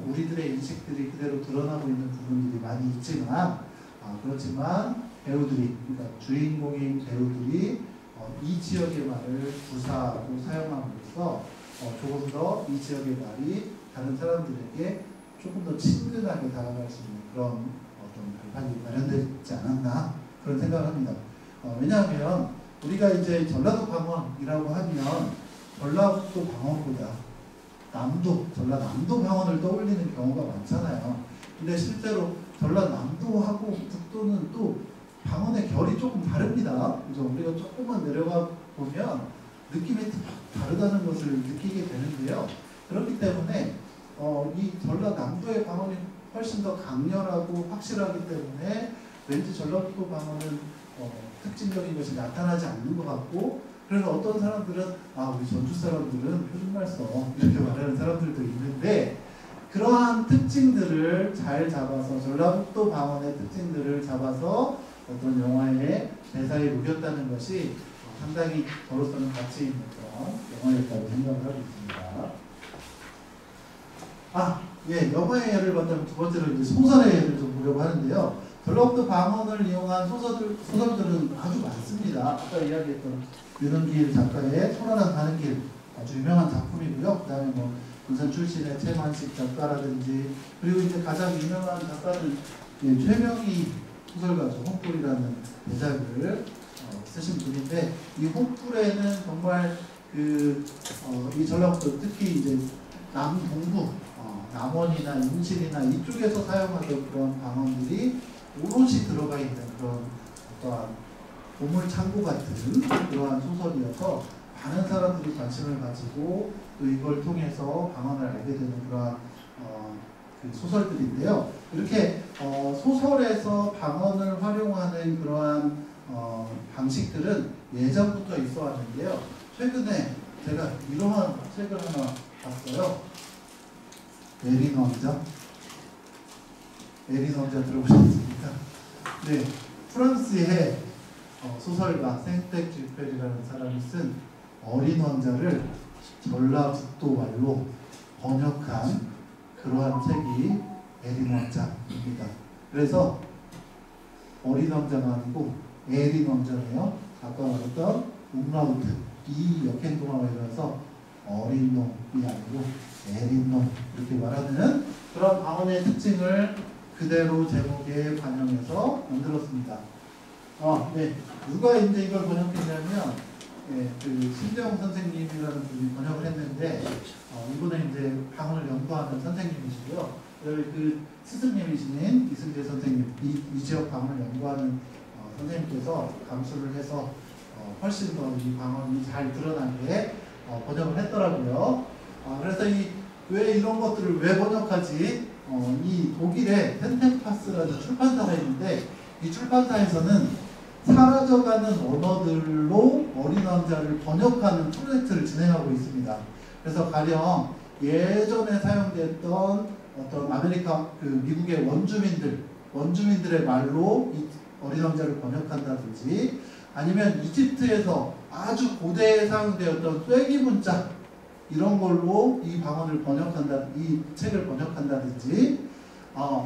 우리들의 인식들이 그대로 드러나고 있는 부분들이 많이 있지만 그렇지만 배우들이 그러니까 주인공인 배우들이 이 지역의 말을 구사하고 사용함으로써 조금 더 이 지역의 말이 다른 사람들에게 조금 더 친근하게 다가갈 수 있는 그런 어떤 발판이 마련되지 않았나 그런 생각을 합니다. 왜냐하면 우리가 이제 전라도 방언이라고 하면 전라도 방언보다 전라남도 방언을 떠올리는 경우가 많잖아요. 근데 실제로 전라남도하고 북도는 또 방언의 결이 조금 다릅니다. 그래서 우리가 조금만 내려가 보면 느낌이 다르다는 것을 느끼게 되는데요. 그렇기 때문에 이 전라남도의 방언이 훨씬 더 강렬하고 확실하기 때문에 왠지 전라도 방언은 특징적인 것이 나타나지 않는 것 같고 그래서 어떤 사람들은 우리 전주 사람들은 표준말 써 이렇게 말하는 사람들도 있는데 그러한 특징들을 잘 잡아서 전라북도 방언의 특징들을 잡아서 어떤 영화의 대사에 녹였다는 것이 상당히 저로서는 가치 있는 그런 영화였다고 생각을 하고 있습니다. 영화의 예를 봤다면 두 번째로 이제 소설의 예를 좀 보려고 하는데요. 전라북도 방언을 이용한 소설들은 아주 많습니다. 아까 이야기했던 윤은길 작가의 소란한 가는 길 아주 유명한 작품이고요. 그 다음에 뭐 군산 출신의 최만식 작가라든지 그리고 이제 가장 유명한 작가는 최명희 소설가죠. 홍풀이라는 대작을 쓰신 분인데 이 홍풀에는 정말 이 전라북도 특히 이제 남동부 남원이나 인실이나 이쪽에서 사용하던 그런 방언들이 오롯이 들어가 있는 그런 어떠한 보물창고 같은 그러한 소설이어서 많은 사람들이 관심을 가지고 또 이걸 통해서 방언을 알게 되는 그러한 그 소설들인데요. 이렇게 소설에서 방언을 활용하는 그러한 방식들은 예전부터 있어 왔는데요. 최근에 제가 이러한 책을 하나 봤어요. 에린 왕자 들어보셨습니까? 네, 프랑스의 소설가 생텍쥐페리라는 사람이 쓴 어린 왕자를 전라북도 말로 번역한 그러한 책이 에린 왕자입니다. 그래서 어린 왕자가 아니고 에린 왕자네요. 아까 말했던 umlaut 이 역행동화가 일어나서 어린 놈이 아니고 에린 놈 이렇게 말하는 그런 방언의 특징을 그대로 제목에 반영해서 만들었습니다. 네. 누가 이제 이걸 번역했냐면 예, 그 신재홍 선생님이라는 분이 번역을 했는데 이분은 이제 방언을 연구하는 선생님이시고요. 그 스승님이신 이승재 선생님, 이 지역 방언을 연구하는 선생님께서 감수를 해서 훨씬 더 이 방언이 잘 드러나게 번역을 했더라고요. 그래서 왜 이런 것들을 왜 번역하지? 이 독일에 텐텐파스라는 출판사가 있는데 이 출판사에서는 사라져가는 언어들로 어린 왕자를 번역하는 프로젝트를 진행하고 있습니다. 그래서 가령 예전에 사용됐던 어떤 아메리카 미국의 원주민들의 말로 이 어린 왕자를 번역한다든지 아니면 이집트에서 아주 고대에 사용되었던 쐐기 문자 이런 걸로 이 방언을 이 책을 번역한다든지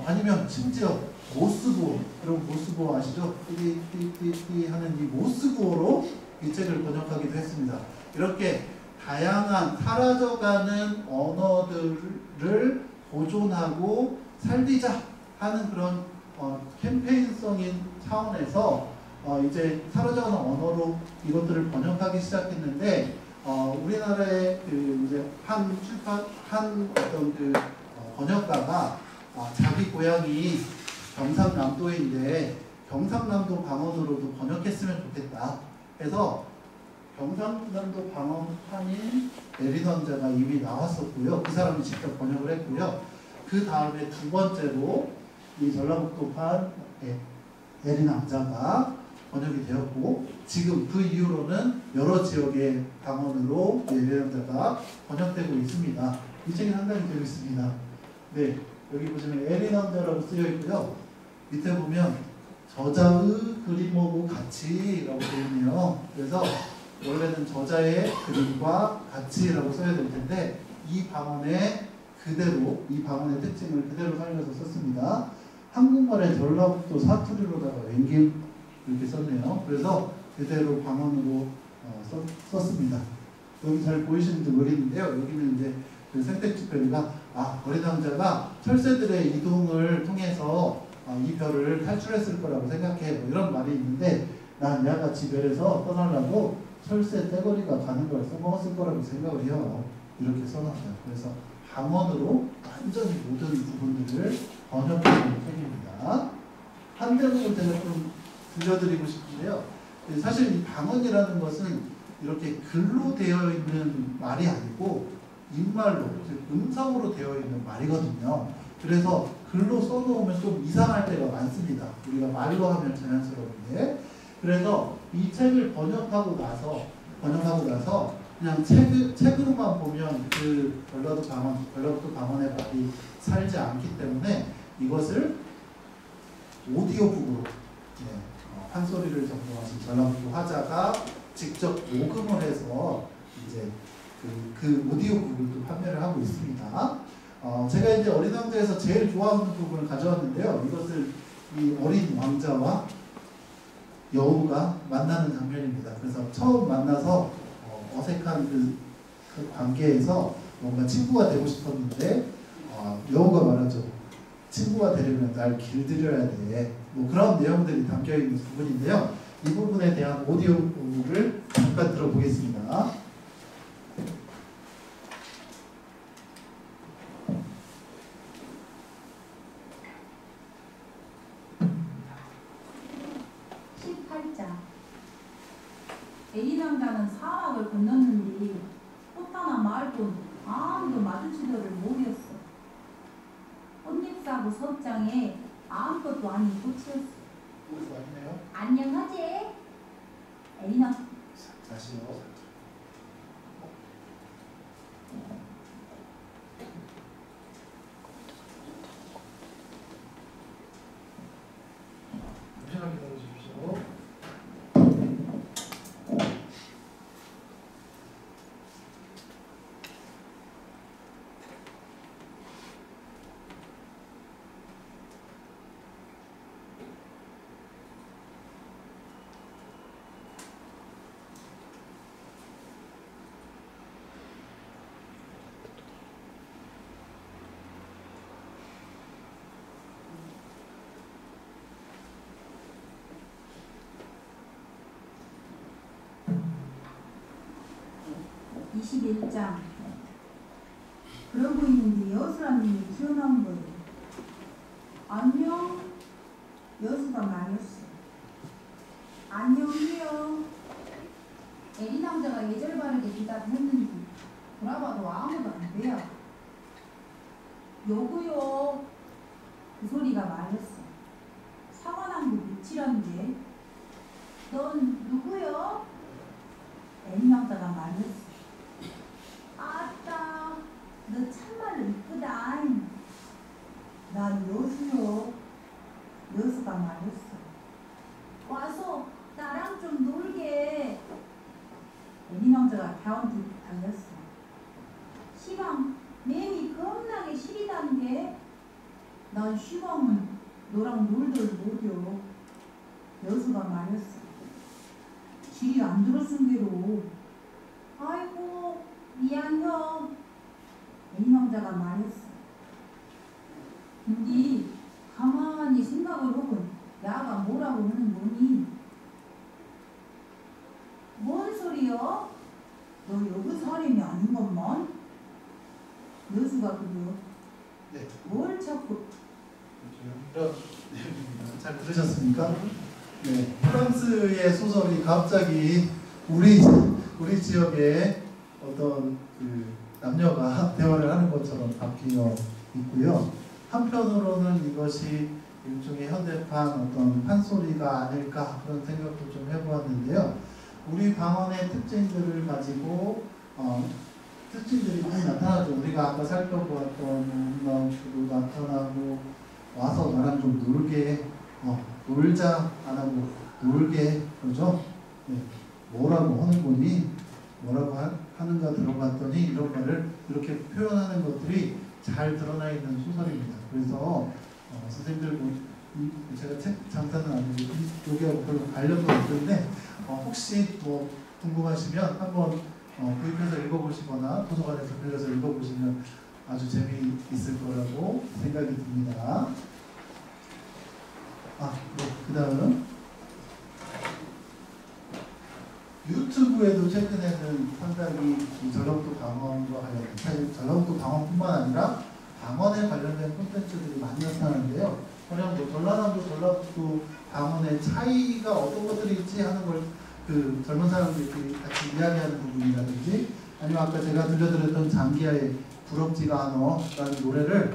아니면 심지어 모스부어, 여러분 모스부어 아시죠? 띠띠띠띠 하는 이 모스부어로 이 책을 번역하기도 했습니다. 이렇게 다양한 사라져가는 언어들을 보존하고 살리자 하는 그런 캠페인성인 차원에서 이제 사라져가는 언어로 이것들을 번역하기 시작했는데 우리나라의 이제 한 어떤 번역가가 자기 고향이 경상남도인데 경상남도 방언으로도 번역했으면 좋겠다 해서 경상남도 방언판인 에린 왕자가 이미 나왔었고요. 그 사람이 직접 번역을 했고요. 그 다음에 두 번째로 이 전라북도판 에린 왕자가 번역이 되었고 지금 그 이후로는 여러 지역의 방언으로 에린 왕자가 번역되고 있습니다. 이 책이 상당히 재밌습니다. 네, 여기 보시면 에린 왕자라고 쓰여 있고요. 밑에 보면 저자의 그림하고 같이라고 되어 있네요. 그래서 원래는 저자의 그림과 같이라고 써야 될 텐데 이 방언의 특징을 그대로 살려서 썼습니다. 한국말의 전라북도 사투리로다가 웬김 이렇게 썼네요. 그래서 그대로 방언으로 썼습니다. 여기 잘 보이시는지 모르겠는데요. 여기는 이제 그 생택지편이가 어린 왕자가 철새들의 이동을 통해서 이 별을 탈출했을 거라고 생각해 뭐 이런 말이 있는데 난 야같이 별에서 떠나려고 철새 떼거리가 가는 걸 써먹었을 거라고 생각을 해요. 이렇게 써놨어요. 그래서 방언으로 완전히 모든 부분들을 번역해주는 책입니다. 한 대목을 제가 좀 들려드리고 싶은데요. 사실 이 방언이라는 것은 이렇게 글로 되어 있는 말이 아니고 입말로, 음성으로 되어 있는 말이거든요. 그래서 글로 써놓으면 좀 이상할 때가 많습니다. 우리가 말로 하면 자연스러운데. 그래서 이 책을 번역하고 나서 그냥 책으로만 보면 그 전라도 방언의 말이 살지 않기 때문에 이것을 오디오북으로 판소리를 전공하신 전라북도 화자가 직접 녹음을 해서 이제 그 오디오북을 또 판매를 하고 있습니다. 제가 이제 어린 왕자에서 제일 좋아하는 부분을 가져왔는데요. 이것을 이 어린 왕자와 여우가 만나는 장면입니다. 그래서 처음 만나서 어색한 그 관계에서 뭔가 친구가 되고 싶었는데 여우가 말하죠. 친구가 되려면 날 길들여야 돼. 뭐 그런 내용들이 담겨있는 부분인데요. 이 부분에 대한 오디오북을 잠깐 들어보겠습니다. 에린 왕자는 사막을 건넜는데 꽃 하나 말고 아무도 마주치지를 못했어. 꽃잎사구 석장에 아무것도 아닌 꽃이었어. 안녕하지? 에린 왕자. 다시요. 잠시만 기다려주십시오. 21장. 그러고 있는데 여수라님이 튀어나온 거예요. 안녕. 여수가 말렸어. 안녕이요. 에리 남자가 예절 바르게 대답했는지 돌아봐도 아무도 안 돼요. 요구요. 그 소리가 말렸어. 사과나무 며칠한데 넌 누구요? 에리 남자가 말렸어. 아따, 너 참말로 이쁘다. 난 여수요. 여수가 말렸어. 와서 나랑 좀 놀게. 에리 남자가 배운 뒤 달렸어. 시방, 맴이 겁나게 시리단게. 난 시방은 너랑 놀들 못여. 여수가 말렸어. 길이 안 들었은 게로. 아이고, 미안혀. 에리 남자가 말했어. 근데 가만히 생각을 해본 야가 뭐라고 하는 거니? 뭔 소리여? 너 여기 사람이 아닌 것만? 여수가 그려. 네. 뭘 자꾸. 이런 내용입니다. 잘 들으셨습니까? 네. 프랑스의 소설이 갑자기 우리 지역의 어떤 그 남녀가 대화를 하는 것처럼 바뀌어 있고요. 한편으로는 이것이 일종의 현대판 어떤 판소리가 아닐까 그런 생각도 좀 해보았는데요. 우리 방언의 특징들을 가지고 특징들이 많이 나타나죠. 우리가 아까 살펴보았던 주로 나타나고 와서 나랑 좀 놀게 놀자 안 하고 놀게 그러죠. 네. 뭐라고 하는 거니? 뭐라고 하는가 들어봤더니 이런 말을 이렇게 표현하는 것들이 잘 드러나 있는 소설입니다. 그래서 선생님들 제가 책 장사는 아니고 여기하고 별로 관련도 없는데 혹시 뭐 궁금하시면 한번 구입해서 읽어보시거나 도서관에서 빌려서 읽어보시면 아주 재미있을 거라고 생각이 듭니다. 네, 그 다음 유튜브에도 최근에는 상당히 이 전라북도 방언과 관련된, 사실 전라북도 방언뿐만 아니라 방언에 관련된 콘텐츠들이 많이 나타나는데요. 그냥 뭐 전라남도, 전라북도 방언의 차이가 어떤 것들이 있지 하는 걸 그 젊은 사람들끼리 같이 이야기하는 부분이라든지 아니면 아까 제가 들려드렸던 장기하의 부럽지가 않어라는 노래를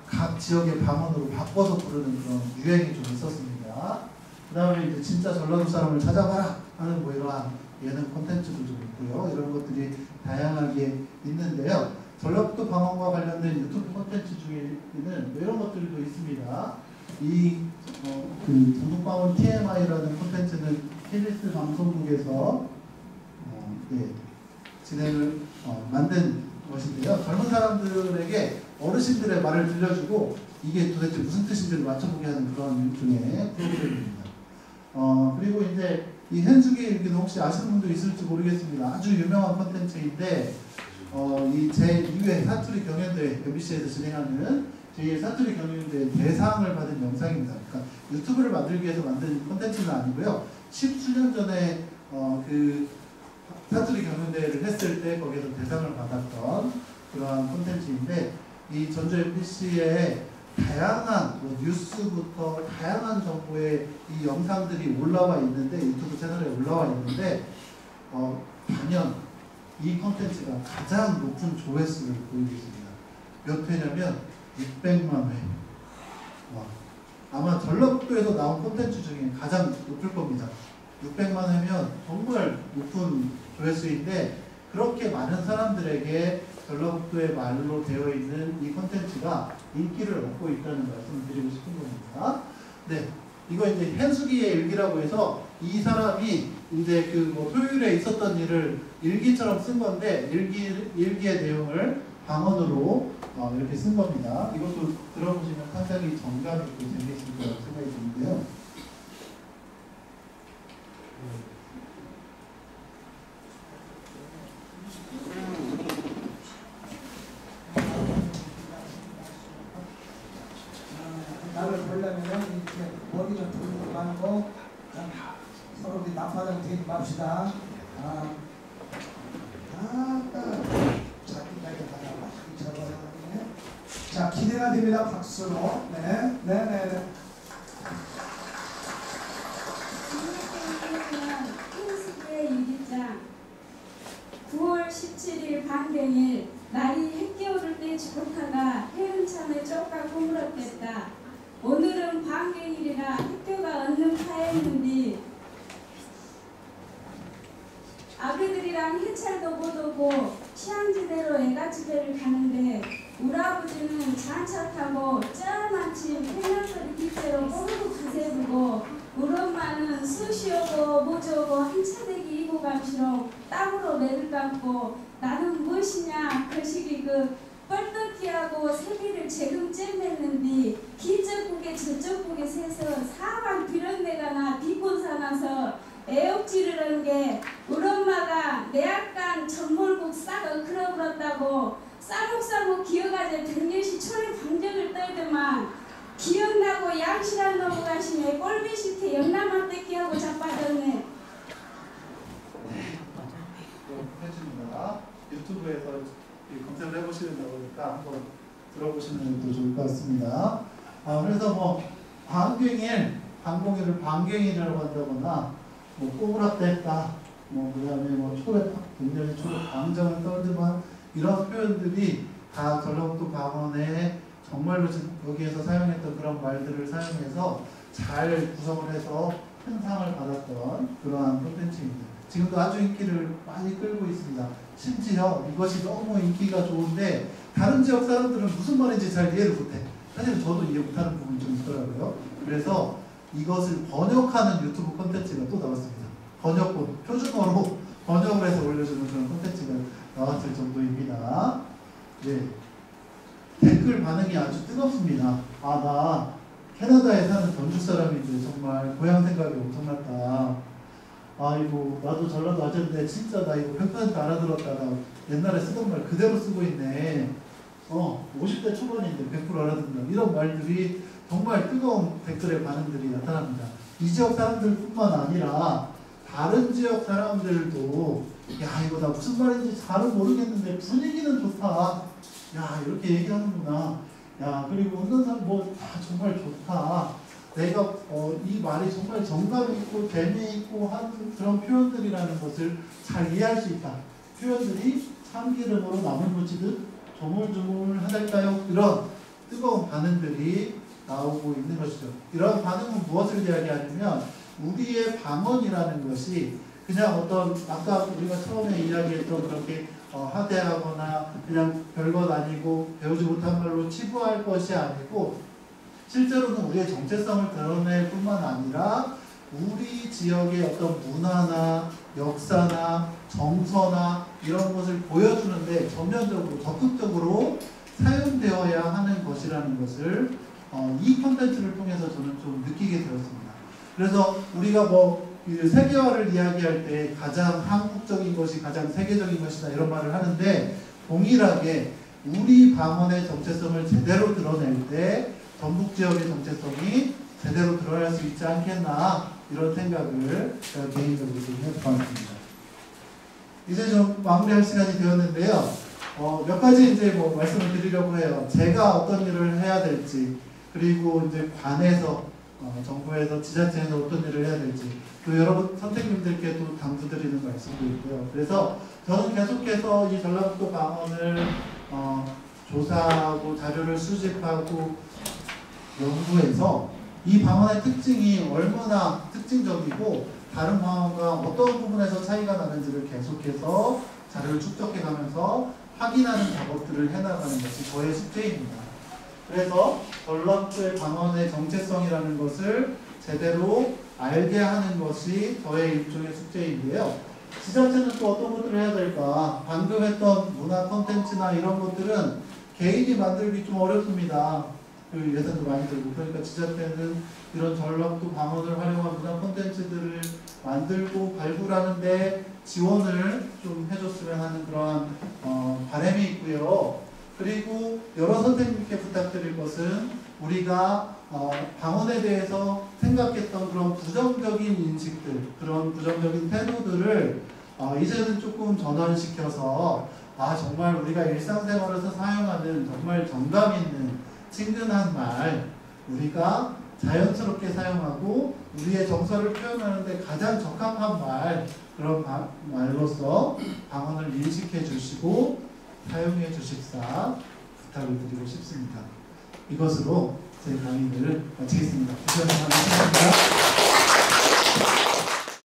각 지역의 방언으로 바꿔서 부르는 그런 유행이 좀 있었습니다. 그 다음에 이제 진짜 전라도 사람을 찾아봐라 하는 뭐 이러한 예능 콘텐츠도 좀 있고요. 이런 것들이 다양하게 있는데요. 전라북도 방언과 관련된 유튜브 콘텐츠 중에는 이런 것들도 있습니다. 그 전국방언 TMI라는 콘텐츠는 KBS 방송국에서 진행을 만든 것인데요. 젊은 사람들에게 어르신들의 말을 들려주고 이게 도대체 무슨 뜻인지를 맞춰보게 하는 그런 일종의 프로그램입니다. 그리고 이제 이 현숙의 일기는 혹시 아시는 분도 있을지 모르겠습니다. 아주 유명한 콘텐츠인데 이 제2회 사투리 경연대회 MBC에서 진행하는 제2회 사투리 경연대회 대상을 받은 영상입니다. 그러니까 유튜브를 만들기 위해서 만든 콘텐츠는 아니고요. 17년 전에 그 사투리 경연대회를 했을 때 거기에서 대상을 받았던 그러한 콘텐츠인데 이 전주 MBC에 다양한 뉴스부터 다양한 정보의 이 영상들이 올라와 있는데 유튜브 채널에 올라와 있는데 단연 이 콘텐츠가 가장 높은 조회수를 보이고 있습니다. 몇 회냐면 600만 회. 아마 전라북도에서 나온 콘텐츠 중에 가장 높을 겁니다. 600만 회면 정말 높은 조회수인데 그렇게 많은 사람들에게 전라북도의 말로 되어 있는 이 콘텐츠가 인기를 얻고 있다는 말씀을 드리고 싶은 겁니다. 네, 이거 이제 현숙이의 일기라고 해서 이 사람이 이제 그 뭐 토요일에 있었던 일을 일기처럼 쓴 건데 일기의 내용을 방언으로 이렇게 쓴 겁니다. 이것도 들어보시면 상당히 정감 있고 재미있을 거라고 생각이 드는데요. 나를 보려면 이렇게 머리 좀 돌리고 말고 서로 우리 남파장 되지 맙시다. 아따 주시면 됩니다. 박수로. 네, 네, 네, 네. 흰수의 유기장 9월 17일 반경일 날이 햇겨울을 떼지 못하가 해운참에 쪽가 구물었댔다. 오늘은 반경일이라 햇겨가 얻는 파였는데 아비들이랑 해찰도 못 오고 시향지대로 애가집에를 가는데 우리 아버지는 자차 타고 쩌만침 해녀소리 빗대로 꼬르륵 가세부고 우리 엄마는 숱이 오고 모지 오고 한차대기 이고 감시로 땀으로 매를 감고 나는 무엇이냐 그 시기 그 뻘떡기하고 세비를 재금 잼맸는데 기저국에 저쪽국에 새서 사방 비런내가 나 비꼰사 나서 애옥질을 한 게 우리 엄마가 내 약간 전몰국 싹 그러버렸다고 싸묵싸묵 기어가자 백년시 초래 방정을 떨더만 기억나고 양실한 넘어가시네 꼴비 시태 영남한 떼기하고 자빠졌네. 해줍니다. 유튜브에서 검색을 해보시려고 하니까 한번 들어보시는 것도 좋을 것 같습니다. 그래서 뭐 방공일을 방갱이라고 한다거나 뭐 꼬부라댔다, 뭐 그다음에 뭐 초래 굉장히 초래 방정을 떨지만 이런 표현들이 다 전라북도 방언에 정말로 여기에서 사용했던 그런 말들을 사용해서 잘 구성을 해서 큰 상을 받았던 그러한 콘텐츠입니다. 지금도 아주 인기를 많이 끌고 있습니다. 심지어 이것이 너무 인기가 좋은데 다른 지역 사람들은 무슨 말인지 잘 이해를 못해. 사실 저도 이해 못하는 부분이 좀 있더라고요. 그래서 이것을 번역하는 유튜브 콘텐츠가 또 나왔습니다. 번역본, 표준어로 번역을 해서 올려주는 그런 콘텐츠가 나왔을 정도입니다. 네. 댓글 반응이 아주 뜨겁습니다. 나 캐나다에 사는 전주 사람인데 정말 고향 생각이 엄청났다. 이거 나도 전라도 아재인데 진짜 나 이거 100% 알아들었다. 나 옛날에 쓰던 말 그대로 쓰고 있네. 50대 초반인데 100% 알아듣는다. 이런 말들이 정말 뜨거운 댓글의 반응들이 나타납니다. 이 지역 사람들뿐만 아니라 다른 지역 사람들도 야 이거 나 무슨 말인지 잘은 모르겠는데 분위기는 좋다. 야 이렇게 얘기하는구나. 야 그리고 어떤 사람 정말 좋다. 내가 이 말이 정말 정감 있고 재미있고 하는 그런 표현들이라는 것을 잘 이해할 수 있다. 표현들이 참기름으로 나물 무치듯 조물조물하달까요? 이런 뜨거운 반응들이 나오고 있는 것이죠. 이런 반응은 무엇을 이야기하냐면 우리의 방언이라는 것이 그냥 어떤 아까 우리가 처음에 이야기했던 그렇게 하대하거나 그냥 별것 아니고 배우지 못한 말로 치부할 것이 아니고 실제로는 우리의 정체성을 드러낼 뿐만 아니라 우리 지역의 어떤 문화나 역사나 정서나 이런 것을 보여주는데 전면적으로 적극적으로 사용되어야 하는 것이라는 것을 이 콘텐츠를 통해서 저는 좀 느끼게 되었습니다. 그래서 우리가 세계화를 이야기할 때 가장 한국적인 것이 가장 세계적인 것이다 이런 말을 하는데 동일하게 우리 방언의 정체성을 제대로 드러낼 때 전북 지역의 정체성이 제대로 드러날 수 있지 않겠나 이런 생각을 제가 개인적으로 좀 해보았습니다. 이제 좀 마무리할 시간이 되었는데요. 몇 가지 이제 말씀을 드리려고 해요. 제가 어떤 일을 해야 될지 그리고 이제 관에서 정부에서 지자체에서 어떤 일을 해야 될지 또 여러분 선생님들께도 당부드리는 말씀도 있고요. 그래서 저는 계속해서 이 전라북도 방언을 조사하고 자료를 수집하고 연구해서 이 방언의 특징이 얼마나 특징적이고 다른 방언과 어떤 부분에서 차이가 나는지를 계속해서 자료를 축적해가면서 확인하는 작업들을 해나가는 것이 저의 숙제입니다. 그래서 전라북도의 방언의 정체성이라는 것을 제대로 알게 하는 것이 저의 일종의 숙제인데요. 지자체는 또 어떤 것들을 해야 될까? 방금 했던 문화 콘텐츠나 이런 것들은 개인이 만들기 좀 어렵습니다. 예산도 많이 들고 그러니까 지자체는 이런 전라북도 방언을 활용한 문화 콘텐츠들을 만들고 발굴하는데 지원을 좀 해줬으면 하는 그러한 바람이 있고요. 그리고 여러 선생님께 부탁드릴 것은 우리가 방언에 대해서 생각했던 그런 부정적인 인식들, 그런 부정적인 태도들을 이제는 조금 전환시켜서 정말 우리가 일상생활에서 사용하는 정말 정감 있는 친근한 말, 우리가 자연스럽게 사용하고 우리의 정서를 표현하는데 가장 적합한 말, 그런 말로서 방언을 인식해 주시고 사용해 주십사 부탁을 드리고 싶습니다. 이것으로 제 강의를 마치겠습니다. 고생 많으셨습니다.